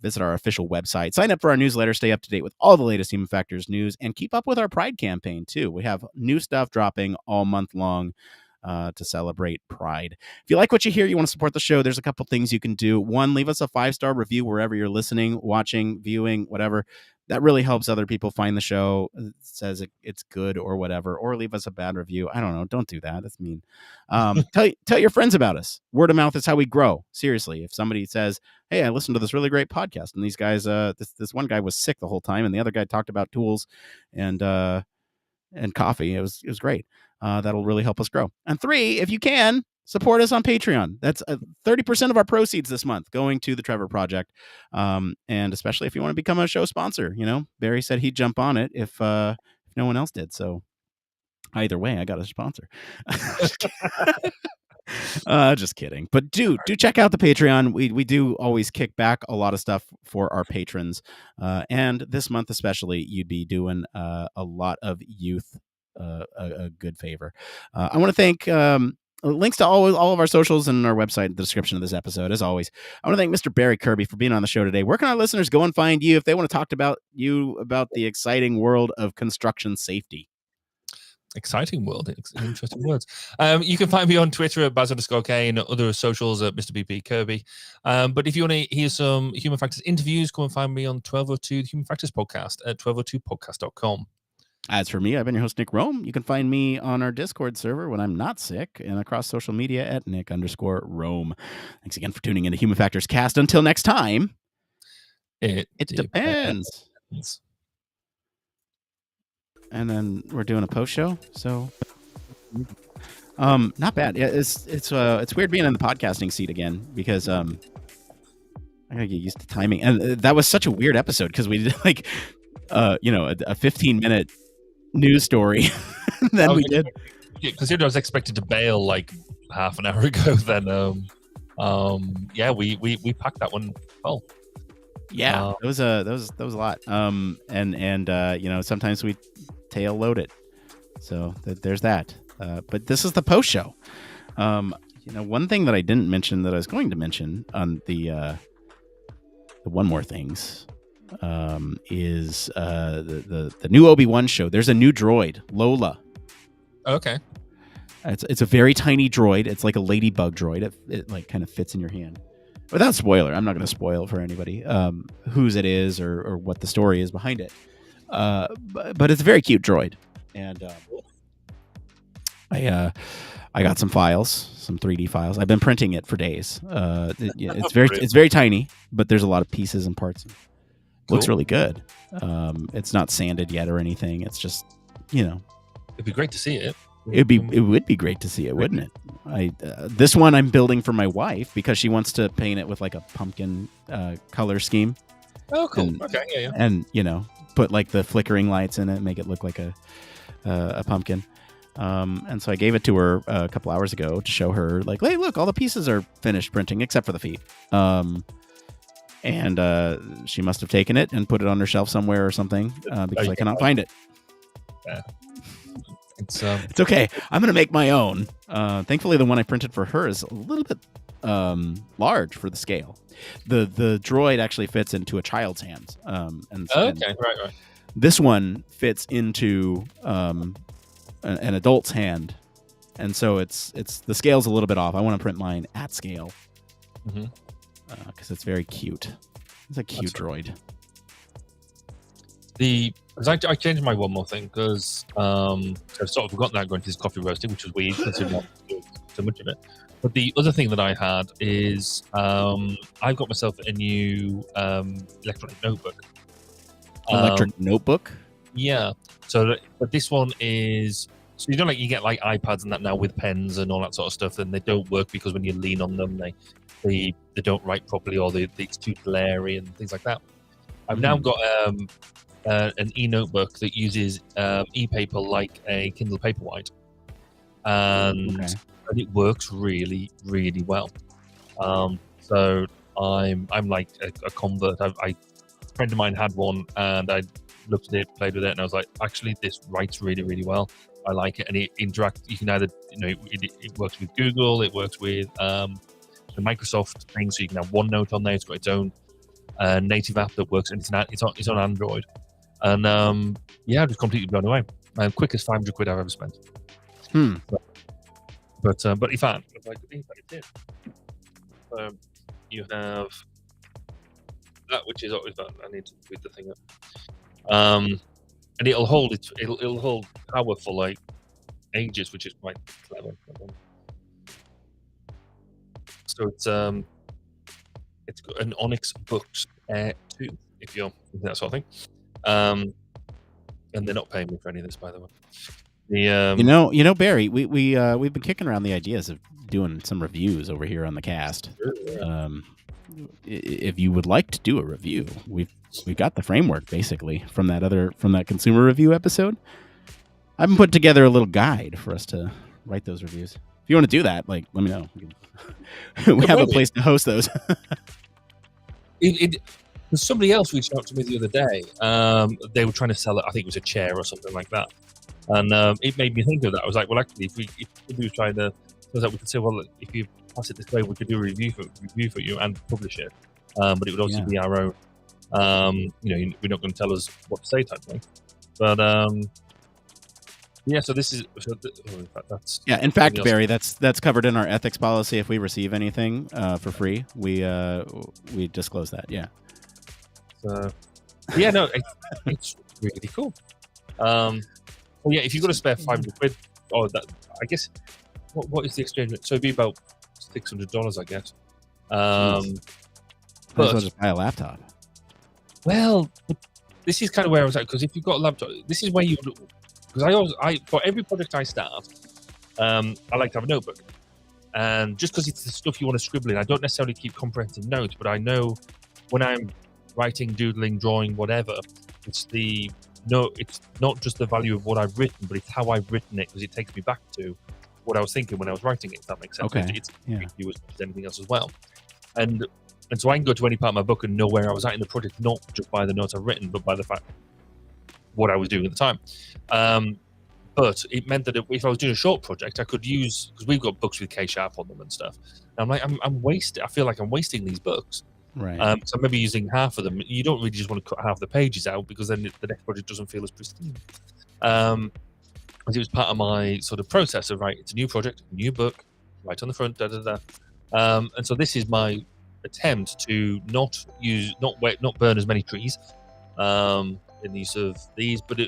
Visit our official website. Sign up for our newsletter. Stay up to date with all the latest Human Factors news. And keep up with our Pride campaign, too. We have new stuff dropping all month long to celebrate Pride. If you like what you hear, you want to support the show, there's a couple things you can do. One, leave us a 5-star review wherever you're listening, watching, viewing, whatever. That really helps other people find the show. It says it's good or whatever, or leave us a bad review. I don't know. Don't do that. That's mean. Tell your friends about us. Word of mouth is how we grow. Seriously. If somebody says, hey, I listened to this really great podcast, and these guys, this one guy was sick the whole time, and the other guy talked about tools and coffee. It was great. That'll really help us grow. And 3, if you can, support us on Patreon. That's 30% of our proceeds this month going to the Trevor Project. And especially if you want to become a show sponsor, Barry said he'd jump on it if no one else did. So either way, I got a sponsor. Just kidding. But do check out the Patreon. We do always kick back a lot of stuff for our patrons. And this month especially, you'd be doing a lot of youth a good favor. I want to thank links to all of our socials and our website in the description of this episode. As always, I want to thank Mr. Barry Kirby for being on the show today. Where can our listeners go and find you if they want to talk about the exciting world of construction safety? Exciting world, interesting words. You can find me on Twitter at Baz_K and other socials at Mr. BP Kirby. But if you want to hear some Human Factors interviews, come and find me on 1202 the Human Factors podcast at 1202podcast.com. As for me, I've been your host, Nick Roome. You can find me on our Discord server when I'm not sick and across social media at Nick_Roome. Thanks again for tuning in to Human Factors Cast. Until next time, it depends. And then we're doing a post show, so not bad. Yeah, it's weird being in the podcasting seat again because I gotta get used to timing. And that was such a weird episode because we did like a 15-minute news story. Then we did, considering I was expected to bail like half an hour ago. Then we packed that one well. Yeah, that was a lot. And sometimes we tail load it, so there's that. But this is the post show. One thing that I didn't mention that I was going to mention on the one more things is the new Obi-Wan show. There's a new droid, Lola. Okay. It's a very tiny droid. It's like a ladybug droid. It like kind of fits in your hand. Without spoiler, I'm not going to spoil for anybody whose it is or what the story is behind it. But it's a very cute droid, and I got some files, some 3D files. I've been printing it for days. It's very tiny, but there's a lot of pieces and parts. Cool. Looks really good. It's not sanded yet or anything. It's just it'd be great to see it. It would be great to see it, wouldn't it? This one I'm building for my wife because she wants to paint it with like a pumpkin color scheme. Oh, cool. Okay, yeah. And put like the flickering lights in it, make it look like a pumpkin. And so I gave it to her a couple hours ago to show her, like, hey, look, all the pieces are finished printing except for the feet. And she must have taken it and put it on her shelf somewhere or something because I cannot find it. Yeah. It's okay. I'm going to make my own. Thankfully, the one I printed for her is a little bit large for the scale. The droid actually fits into a child's hands. Right. This one fits into an adult's hand, and so it's the scale's a little bit off. I want to print mine at scale because it's very cute. It's a cute droid. I changed my one more thing because I've sort of forgotten that going to this coffee roasting, which was weird considering not doing so much of it. But the other thing that I had is I've got myself a new electronic notebook. Electric notebook? Yeah. So, but this one is, so you know, like you get like iPads and that now with pens and all that sort of stuff, and they don't work because when you lean on them, they don't write properly, or it's too glary and things like that. I've now got an e-notebook that uses e-paper like a Kindle Paperwhite, and it works really, really well. So I'm like a convert. A friend of mine had one, and I looked at it, played with it, and I was like, actually, this writes really, really well. I like it, and it interacts. You can either, it works with Google, it works with the Microsoft thing, so you can have OneNote on there. It's got its own native app that works, and it's on Android. And I'm just completely blown away. Quickest 500 quid I've ever spent. But in fact, it's it. You have that, which is always that. I need to read the thing up. And it'll hold power for like ages, which is quite clever. So it's got an Onyx Books Air 2, if you're into that sort of thing. And they're not paying me for any of this, by the way. Barry, we've been kicking around the ideas of doing some reviews over here on the cast. If you would like to do a review, we've got the framework basically from that consumer review episode. I've been putting together a little guide for us to write those reviews. If you want to do that, let me know. We have a place to host those. Somebody else reached out to me the other day. They were trying to sell it. I think it was a chair or something like that. And it made me think of that. I was like, well, actually, if we were trying to, we could say, well, if you pass it this way, we could do a review for you and publish it. But it would also be our own. We're not going to tell us what to say type thing. But so this is. That's in fact, Barry, that's covered in our ethics policy. If we receive anything for free, we disclose that. Yeah. So, it's really cool. If you've got to spare 500 quid, that, I guess, what is the exchange rate? So it'd be about $600, I guess. Might as well just buy a laptop. Well, this is kind of where I was at, because if you've got a laptop, this is where you, because I for every project I start, I like to have a notebook. And just because it's the stuff you want to scribble in, I don't necessarily keep comprehensive notes, but I know when I'm writing, doodling, drawing, whatever, it's not just the value of what I've written, but it's how I've written it, because it takes me back to what I was thinking when I was writing it, if that makes sense. Okay. It's you as much as anything else as well. And so I can go to any part of my book and know where I was at in the project, not just by the notes I've written, but by the fact what I was doing at the time. But it meant that if I was doing a short project, I could use, because we've got books with K-sharp on them and stuff. And I'm like, I feel like I'm wasting these books. Right. So maybe using half of them. You don't really just want to cut half the pages out, because then the next project doesn't feel as pristine. It was part of my sort of process of, right, it's a new project, new book, right on the front, and so this is my attempt to not burn as many trees in the use of these, but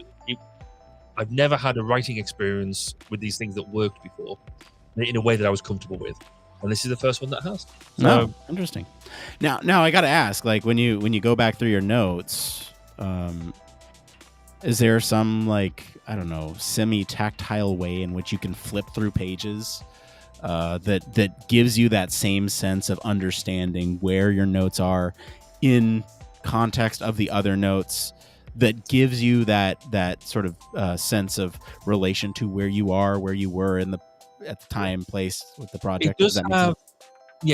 I've never had a writing experience with these things that worked before in a way that I was comfortable with, and this is the first one that has. So, interesting. Now I got to ask, like, when you go back through your notes, is there some, like, I don't know, semi-tactile way in which you can flip through pages that gives you that same sense of understanding where your notes are in context of the other notes, that gives you that sort of sense of relation to where you are, where you were at the time, place with the project? It does have,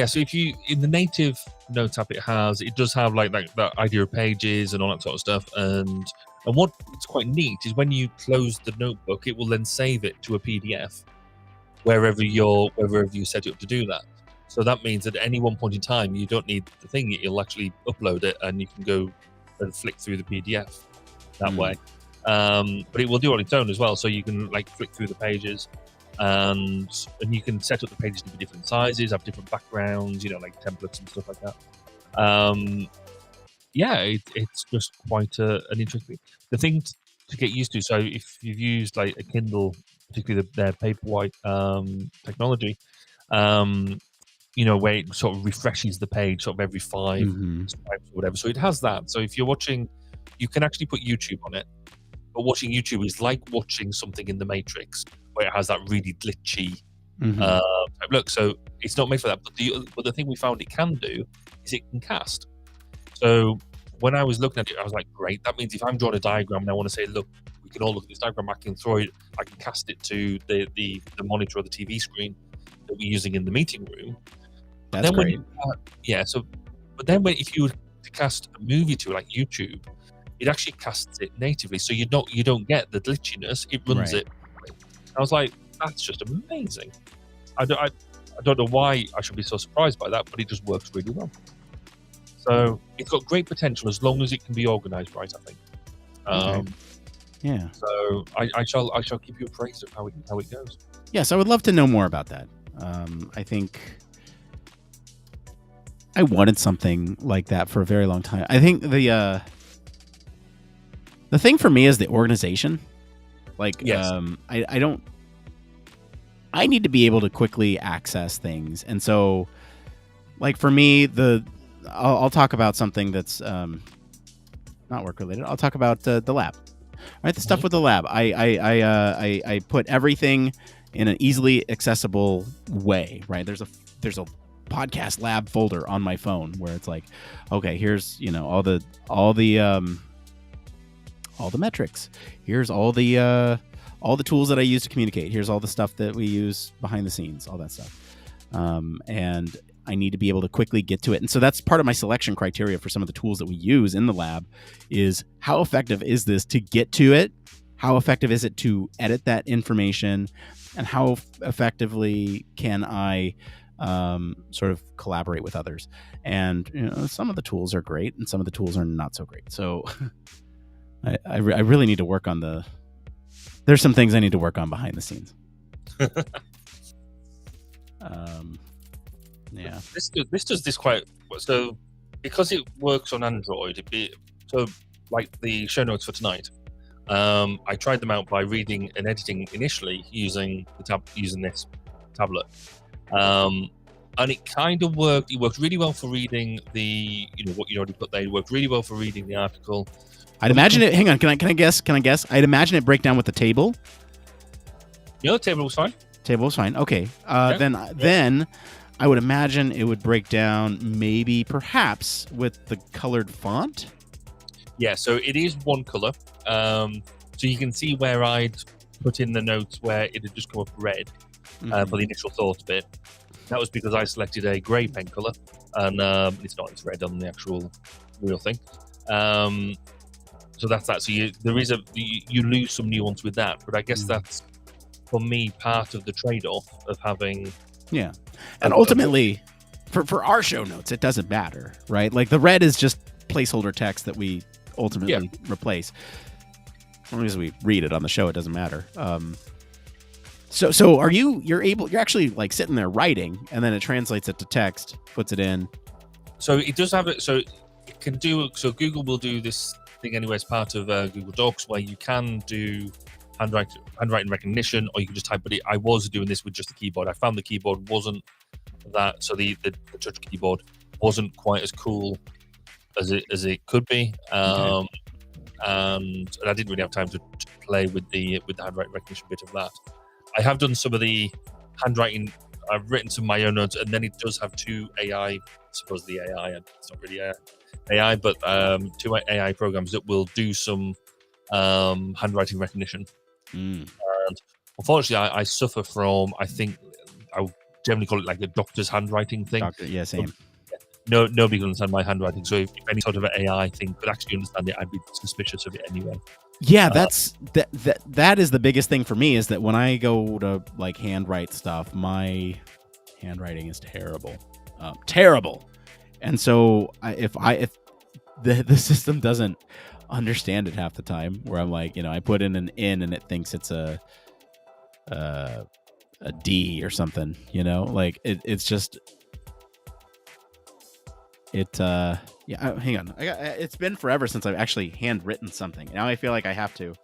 so if you, in the native notes app, it does have like that idea of pages and all that sort of stuff, and what it's quite neat is when you close the notebook, it will then save it to a PDF wherever you set it up to do that. So that means that at any one point in time, you don't need the thing; it'll actually upload it, and you can go and flick through the PDF that way. But it will do it on its own as well, so you can like flick through the pages, and you can set up the pages to be different sizes, have different backgrounds, like templates and stuff like that. It's just quite an interesting the thing to get used to. So if you've used like a Kindle, particularly their Paperwhite technology, Where it sort of refreshes the page sort of every 5 swipes or whatever. So it has that. So if you're watching, you can actually put YouTube on it. But watching YouTube is like watching something in the Matrix, where it has that really glitchy type look. So it's not made for that. But the thing we found it can do is it can cast. So when I was looking at it, I was like, great. That means if I'm drawing a diagram and I want to say, look, we can all look at this diagram, I can cast it to the monitor or the TV screen that we're using in the meeting room. That's great. But then if you were to cast a movie to like YouTube, it actually casts it natively, so you don't get the glitchiness. It runs it. I was like, that's just amazing. I don't know why I should be so surprised by that, but it just works really well. So it's got great potential as long as it can be organized right, I think. Yeah. So I shall keep you appraised of how it goes. Yes, I would love to know more about that. I think I wanted something like that for a very long time. I think the thing for me is the organization. Like, yes. I need to be able to quickly access things. And so, like, for me, I'll talk about something that's not work related. I'll talk about the lab, right? The stuff with the lab. I put everything in an easily accessible way, right? There's a podcast lab folder on my phone where it's like, okay, here's all the metrics. Here's all the tools that I use to communicate. Here's all the stuff that we use behind the scenes, all that stuff. And I need to be able to quickly get to it. And so that's part of my selection criteria for some of the tools that we use in the lab is how effective is this to get to it? How effective is it to edit that information? And how effectively can I sort of collaborate with others? And some of the tools are great and some of the tools are not so great. So I really need to work on there's some things I need to work on behind the scenes. Yeah. This does this quite so because it works on Android. So like the show notes for tonight. I tried them out by reading and editing initially using this tablet, and it kind of worked. It worked really well for reading the what you already put there. It worked really well for reading the article. I'd imagine it. Hang on, can I guess? I'd imagine it break down with the table. The table was fine. Table was fine. Okay. Then I would imagine it would break down perhaps with the colored font. Yeah, so it is one color. So you can see where I'd put in the notes where it had just come up red for the initial thought bit. That was because I selected a grey pen color, and it's red on the actual real thing. So that's that. So you lose some nuance with that, but I guess that's for me part of the trade-off of having. Yeah, and ultimately, for our show notes, it doesn't matter, right? Like the red is just placeholder text that we ultimately replace. As long as we read it on the show, it doesn't matter. So you're actually like sitting there writing, and then it translates it to text, puts it in. So it does have it. So it can do. So Google will do this thing anyway as part of Google Docs, where you can do handwriting recognition, or you can just type. But I was doing this with just the keyboard. I found the keyboard wasn't that. So the touch keyboard wasn't quite as cool as it could be. And I didn't really have time to play with the handwriting recognition bit of that. I have done some of the handwriting. I've written some of my own notes, and then it does have two AI, supposedly AI, and it's not really AI, but two AI programs that will do some handwriting recognition. And unfortunately, I suffer from, I think, I would generally call it like a doctor's handwriting thing. Yeah, same. Nobody can understand my handwriting, so if any sort of an AI thing could actually understand it, I'd be suspicious of it anyway. Yeah, that is the biggest thing for me, is that when I go to like handwrite stuff, my handwriting is terrible, and so if the system doesn't understand it half the time, where I'm like, I put in an N and it thinks it's a D or something, like it's just. Hang on. It's been forever since I've actually handwritten something. Now I feel like I have to.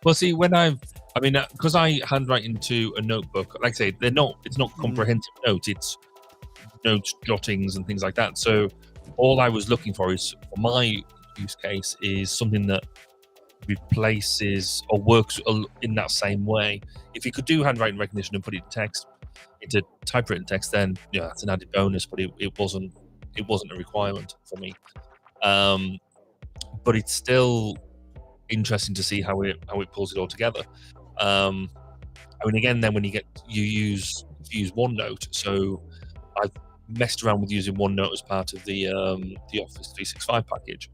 Well, see, when I've I mean, because I handwrite into a notebook, like I say, it's not comprehensive notes, it's notes, jottings, and things like that. So all I was looking for is, for my use case, is something that replaces or works in that same way. If you could do handwriting recognition and put it into typewritten text, then yeah, that's an added bonus, but it wasn't a requirement for me. But it's still interesting to see how it pulls it all together. I mean, again, then when you use OneNote, so I've messed around with using OneNote as part of the Office 365 package,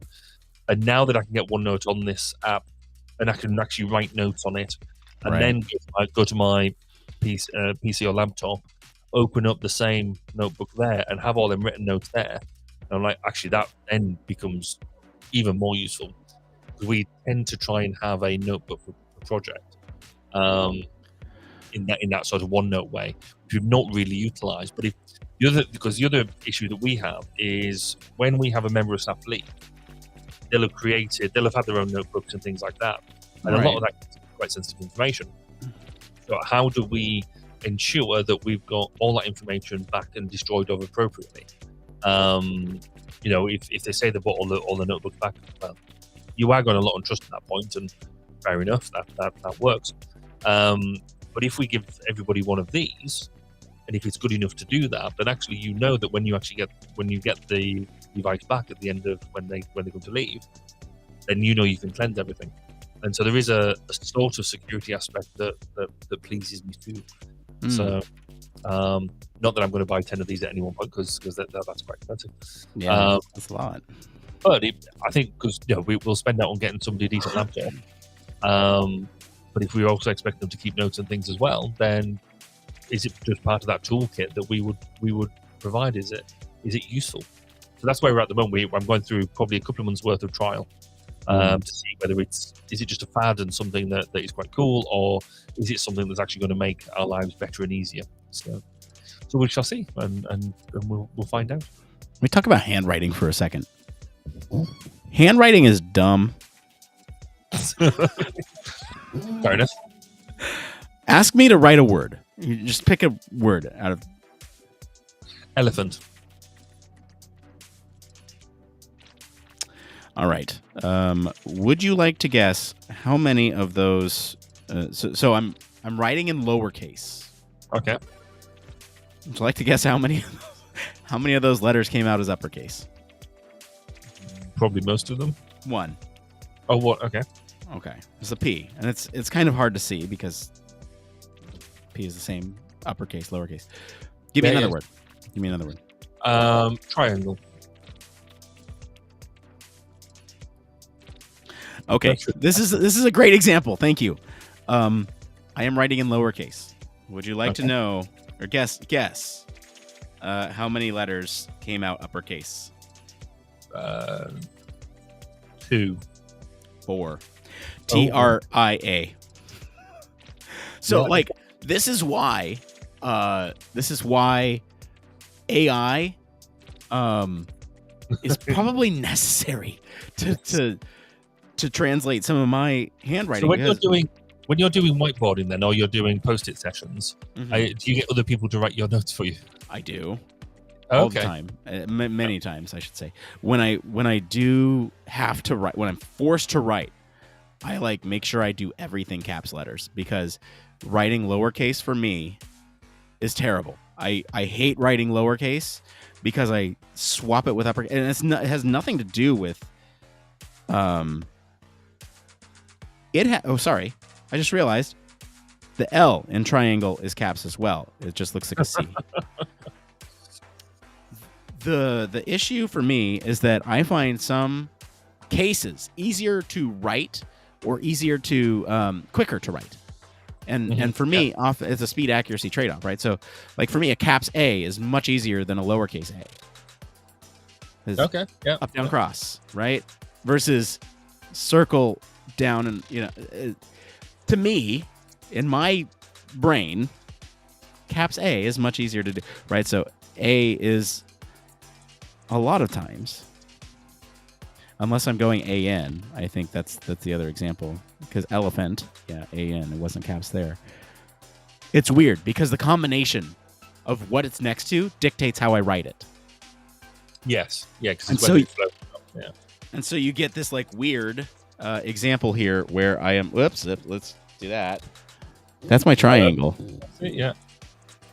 and now that I can get OneNote on this app, and I can actually write notes on it, and then go to my PC or laptop, open up the same notebook there, and have all them written notes there. And I'm like, actually, that then becomes even more useful, because we tend to try and have a notebook for project in that sort of OneNote way, which we've not really utilized. But the other issue that we have is when we have a member of staff leave, they'll have had their own notebooks and things like that, and a lot of that is quite sensitive information. So how do we ensure that we've got all that information back and destroyed over appropriately? If they say they bought all the notebooks back, well, you are going a lot on trust at that point, and fair enough, that works. But if we give everybody one of these, and if it's good enough to do that, then actually that when you get the device back at the end of when they come to leave, then you can cleanse everything. And so there is a sort of security aspect that pleases me too. So not that I'm going to buy 10 of these at any one point, because that's quite expensive. Yeah, that's a lot. But I think because we'll spend that on getting somebody a decent laptop. But if we also expect them to keep notes and things as well, then is it just part of that toolkit that we would provide? Is it useful? So that's where we're at the moment. I'm going through probably a couple of months worth of trial to see whether is it just a fad and something that is quite cool, or is it something that's actually going to make our lives better and easier. So we shall see, and we'll find out. Let me talk about handwriting for a second. Handwriting is dumb. Fair enough. Ask me to write a word. You just pick a word out of elephant. All right. Would you like to guess how many of those? So I'm writing in lowercase. Okay. Would you like to guess how many of those letters came out as uppercase? Probably most of them. One. Oh, what? Okay. Okay. It's a P, and it's kind of hard to see because P is the same uppercase, lowercase. Give me another word. Give me another word. Triangle. Okay. This is a great example. Thank you. I am writing in lowercase. Would you like to know or guess how many letters came out uppercase? 2. 4. TRIA. So this is why AI is probably necessary to translate some of my handwriting. So when you're doing whiteboarding then, or you're doing post-it sessions, do you get other people to write your notes for you? I do. All the time. Many times, I should say. When I do have to write, when I'm forced to write, I make sure I do everything caps letters, because writing lowercase for me is terrible. I hate writing lowercase because I swap it with uppercase, and it has nothing to do with sorry. I just realized the L in triangle is caps as well. It just looks like a C. The issue for me is that I find some cases easier to write or quicker to write. And for me, it's a speed accuracy trade-off, right? So for me, a caps A is much easier than a lowercase A. Okay. Yeah. Up, down, cross, right? Versus circle down, and to me, in my brain, caps A is much easier to do, right? So A is a lot of times Unless I'm going AN. I think that's the other example. Because elephant, yeah, AN. It wasn't caps there. It's weird because the combination of what it's next to dictates how I write it. Yes. Yeah. Because And it's so whether it flows or not. Yeah. And so you get this like weird example here where I am. Whoops. Let's do that. That's my triangle. That's it, yeah.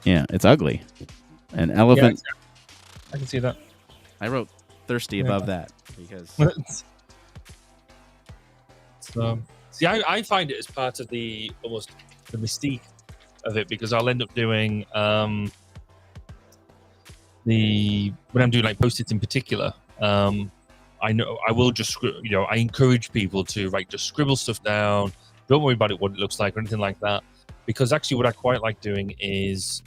Yeah, it's ugly. An elephant. Yeah, I can see that. I wrote thirsty above that because. So, see, I find it as part of the almost the mystique of it because I'll end up doing when I'm doing like post-its in particular. I know I will just I encourage people to just scribble stuff down. Don't worry about what it looks like or anything like that, because actually what I quite like doing is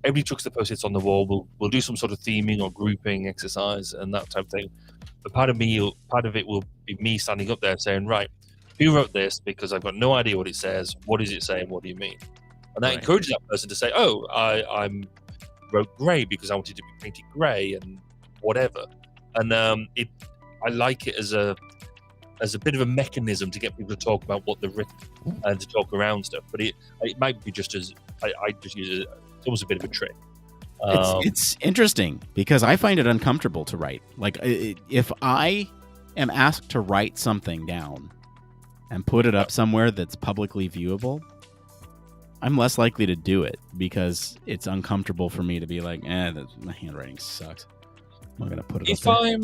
everybody chucks the post-its on the wall. We'll do some sort of theming or grouping exercise and that type of thing. But part of it will be me standing up there saying, right, who wrote this? Because I've got no idea what it says. What does it say? And what do you mean? And that encourages that person to say, oh, I wrote grey because I wanted to be painted grey and whatever. And I like it as a bit of a mechanism to get people to talk about what they've written and to talk around stuff. But it might be just as I just use it. It's almost a bit of a trick. It's interesting because I find it uncomfortable to write. Like if I am asked to write something down and put it up somewhere that's publicly viewable, I'm less likely to do it because it's uncomfortable for me to be like, my handwriting sucks. I'm not gonna put it up there.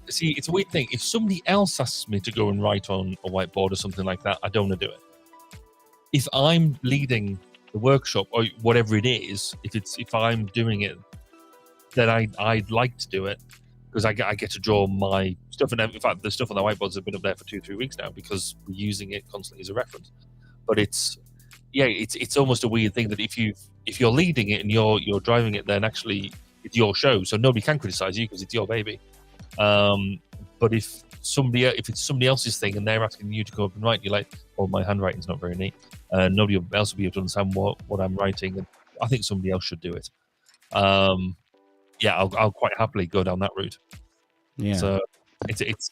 See, it's a weird thing. If somebody else asks me to go and write on a whiteboard or something like that, I don't want to do it. If I'm leading the workshop or whatever it is, if I'm doing it, then I'd like to do it because I get to draw my stuff. And in fact, the stuff on the whiteboards have been up there for 2-3 weeks now because we're using it constantly as a reference. But it's almost a weird thing that if you're leading it and you're driving it, then actually it's your show, so nobody can criticize you because it's your baby. But if it's somebody else's thing and they're asking you to go up and write, you're like, well, my handwriting's not very neat. Nobody else will be able to understand what I'm writing, and I think somebody else should do it. I'll quite happily go down that route. Yeah. So it's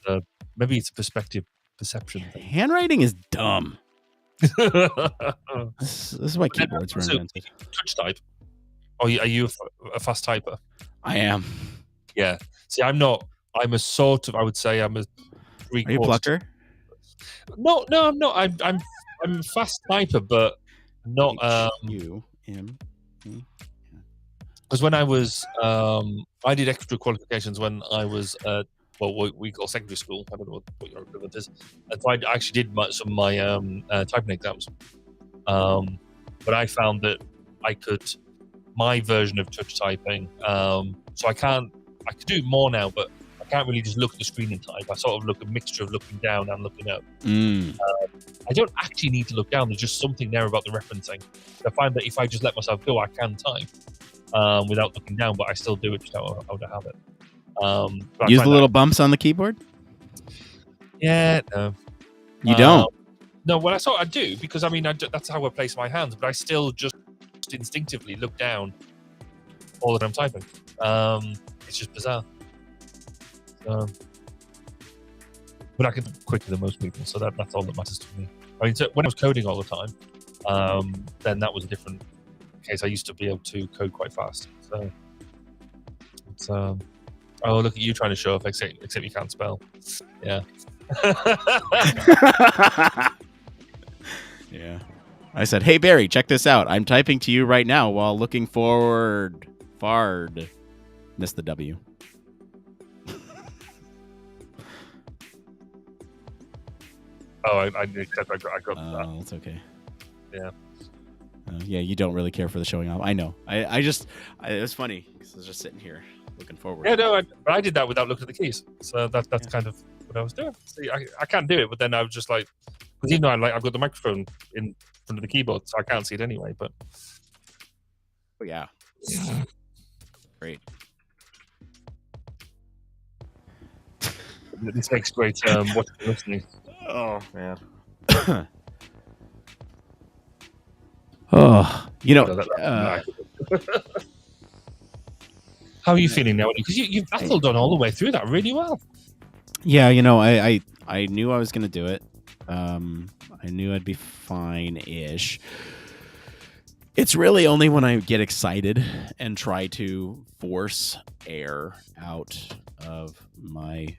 maybe it's a perception thing. Handwriting is dumb. This is why keyboards were invented. Touch type. Are you a fast typer? I am. Yeah. See, I'm not. I'm a sort of. I would say I'm a. Are you a plucker? No, I'm not. I'm a fast typer, but not. Because when I was, I did extra qualifications when I was what we call secondary school. I don't know what your equivalent is. And so I actually did some of my typing exams. But I found that I could my version of touch typing. So I could do more now, but I can't really just look at the screen and type. I sort of look a mixture of looking down and looking up. I don't actually need to look down. There's just something there about the referencing. I find that if I just let myself go, I can type without looking down, but I still do it just how to have it. Use the little bumps on the keyboard? Yeah, no. You don't? No, well, I do, because I mean, that's how I place my hands, but I still just instinctively look down all that I'm typing. It's just bizarre. But I can type quicker than most people, so that's all that matters to me. I mean, so when I was coding all the time, then that was a different case. I used to be able to code quite fast. So it's oh, look at you trying to show off, except you can't spell. Yeah. Yeah. I said, hey, Barry, check this out. I'm typing to you right now while looking forward. Fard. Missed the W. Oh, I got that. Oh, it's okay. Yeah. Yeah, you don't really care for the showing off. I know. It was funny because I was just sitting here looking forward. Yeah, no, I did that without looking at the keys. So that's kind of what I was doing. See, I can't do it, but then I was just like, because even though I've got the microphone in front of the keyboard, so I can't see it anyway. But oh yeah, great. This makes great watching and listening. Oh man. Oh, you know. How are you feeling now? Because you've battled on all the way through that really well. Yeah, I knew I was going to do it. I knew I'd be fine-ish. It's really only when I get excited and try to force air out of my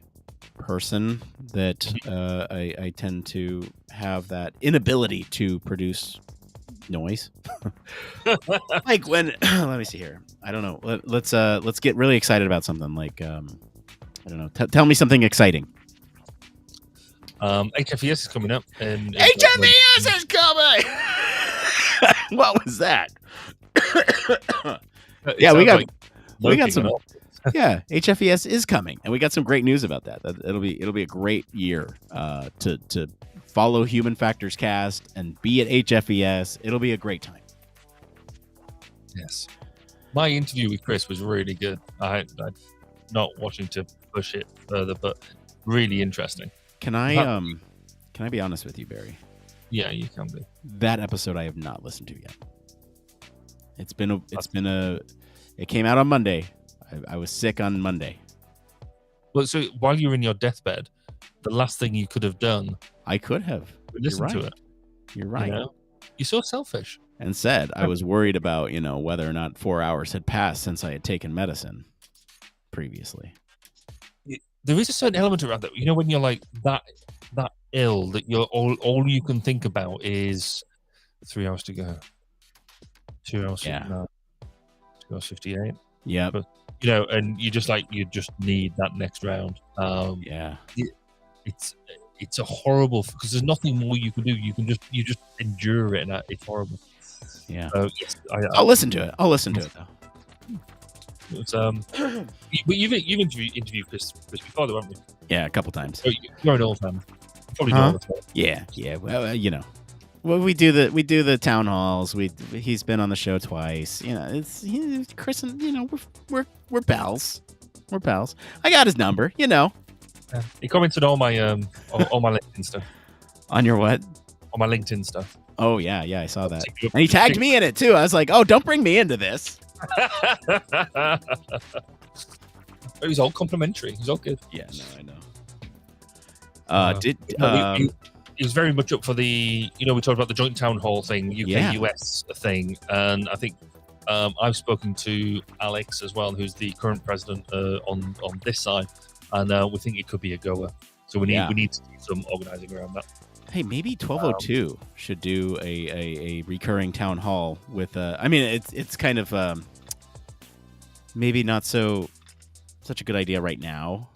person that I tend to have that inability to produce noise. Like when let me see here. I don't know. Let's get really excited about something. Like I don't know. Tell me something exciting. HFES is coming up. And HFES is coming. What was that? Yeah, we got some. Yeah, HFES is coming, and we got some great news about that. It'll be a great year to follow Human Factors Cast and be at HFES. It'll be a great time. Yes, my interview with Chris was really good. I'm not watching to push it further, but really interesting. Can I be honest with you, Barry? Yeah, you can be. That episode I have not listened to yet. It came out on Monday. I was sick on Monday. Well, so while you were in your deathbed, the last thing you could have done, I could have listened to it. You're right. You're so selfish. And said I was worried about whether or not 4 hours had passed since I had taken medicine previously. There is a certain element around that. When you're like that ill that you're all you can think about is 3 hours to go. 2 hours. Yeah. 2 hours 58. Yeah. But, and you just need that next round. Yeah. It's a horrible because there's nothing more you can do. You just endure it, and it's horrible. Yeah. Yes, I'll listen to it. I'll listen to it though. It's you've interviewed Chris before, though, haven't you? Yeah, a couple times. You're an old fan. Probably know all the time. Yeah. Well, we do the town halls. He's been on the show twice. It's Chris and we're pals. We're pals. I got his number. Yeah. He commented on my on my LinkedIn stuff. On your what? On my LinkedIn stuff. Oh yeah, I saw that. And he tagged me in it too. I was like, oh, don't bring me into this. It was all complimentary. It was all good. Yeah, no, I know. He was very much up for the, we talked about the joint town hall thing, UK-US thing, and I think I've spoken to Alex as well, who's the current president on this side, and we think it could be a goer. So we need to do some organising around that. Hey, maybe 1202 should do a recurring town hall with. It's kind of maybe not such a good idea right now,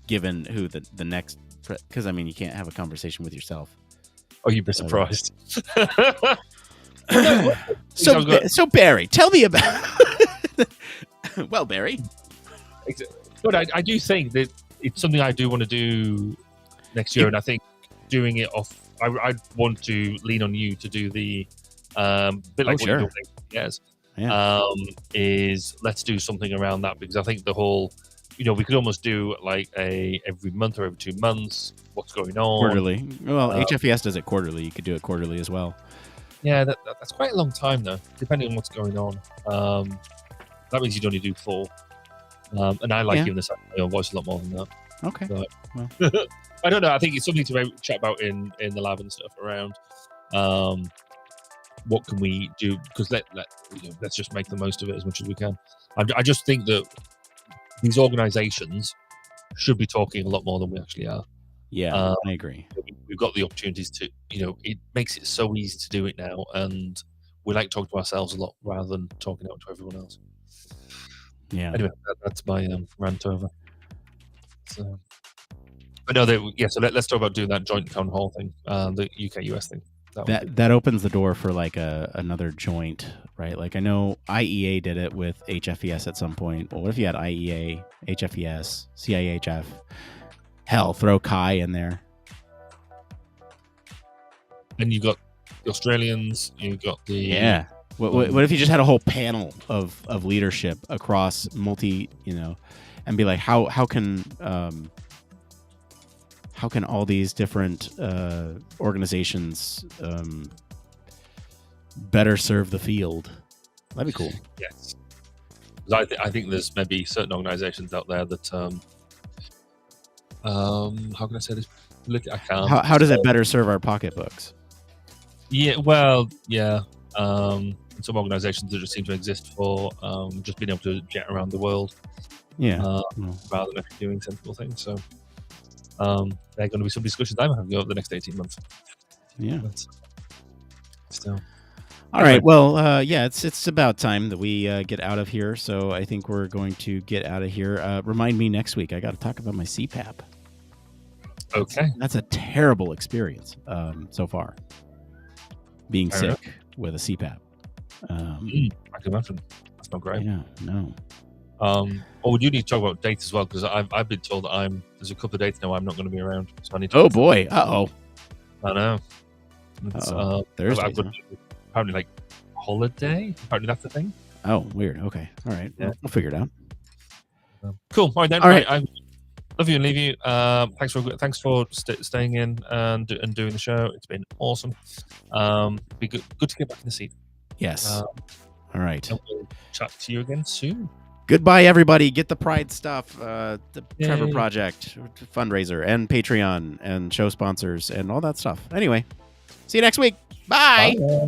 given who the next. Because you can't have a conversation with yourself. Oh, you'd be surprised. So Barry, tell me about. Well, Barry. But I do think that it's something I do want to do next year, and I think doing it off. I want to lean on you to do the bit like what you're doing. Yes. Yeah. Is let's do something around that, because I think the whole. We could almost do like every month or every 2 months. What's going on? Quarterly. Well, HFES does it quarterly. You could do it quarterly as well. Yeah, that's quite a long time though, depending on what's going on. That means you'd only do 4. And I like giving this voice a lot more than that. Okay. But, well. I don't know. I think it's something to chat about in the lab and stuff around. What can we do? Because let's just make the most of it as much as we can. I just think that these organizations should be talking a lot more than we actually are. Yeah, I agree. We've got the opportunities to, it makes it so easy to do it now, and we like talking to ourselves a lot rather than talking out to everyone else. Yeah. Anyway, that's my rant over. So, but no, so let's talk about doing that joint town hall thing, the UK-US thing. That opens the door for like another joint, right? Like I know IEA did it with HFES at some point. Well, what if you had IEA, HFES, CIHF? Hell, throw Kai in there. And you got the Australians. You got the What if you just had a whole panel of leadership across and be like, how can all these different organizations better serve the field? That'd be cool. Yes. I think there's maybe certain organizations out there that how can I say this? Look, I can't. How does it better serve our pocketbooks? Yeah, well, yeah. Some organisations that just seem to exist for just being able to jet around the world, Yeah. rather than actually doing sensible things. So, there are going to be some discussions I'm having over the next 18 months. Yeah. But still. All right. Well, yeah, it's about time that we get out of here. So I think we're going to get out of here. Remind me next week. I got to talk about my CPAP. Okay. That's a terrible experience so far. Being Fair sick with a CPAP. I can imagine. That's not great. Yeah. No. We do need to talk about dates as well, because I've been told that there's a couple of dates now I'm not going to be around. So I need to. Oh boy. Uh-oh. I know. It's, Thursday. I've got apparently like holiday. Apparently that's the thing. Oh, weird. Okay. All right. Yeah. We'll figure it out. Cool. All right then. All right. I love you and leave you. Thanks for staying in and doing the show. It's been awesome. Be good to get back in the seat. Yes. All right. And we'll chat to you again soon. Goodbye, everybody. Get the Pride stuff. The Trevor Yay. Project, fundraiser, and Patreon, and show sponsors, and all that stuff. Anyway, see you next week. Bye. Bye.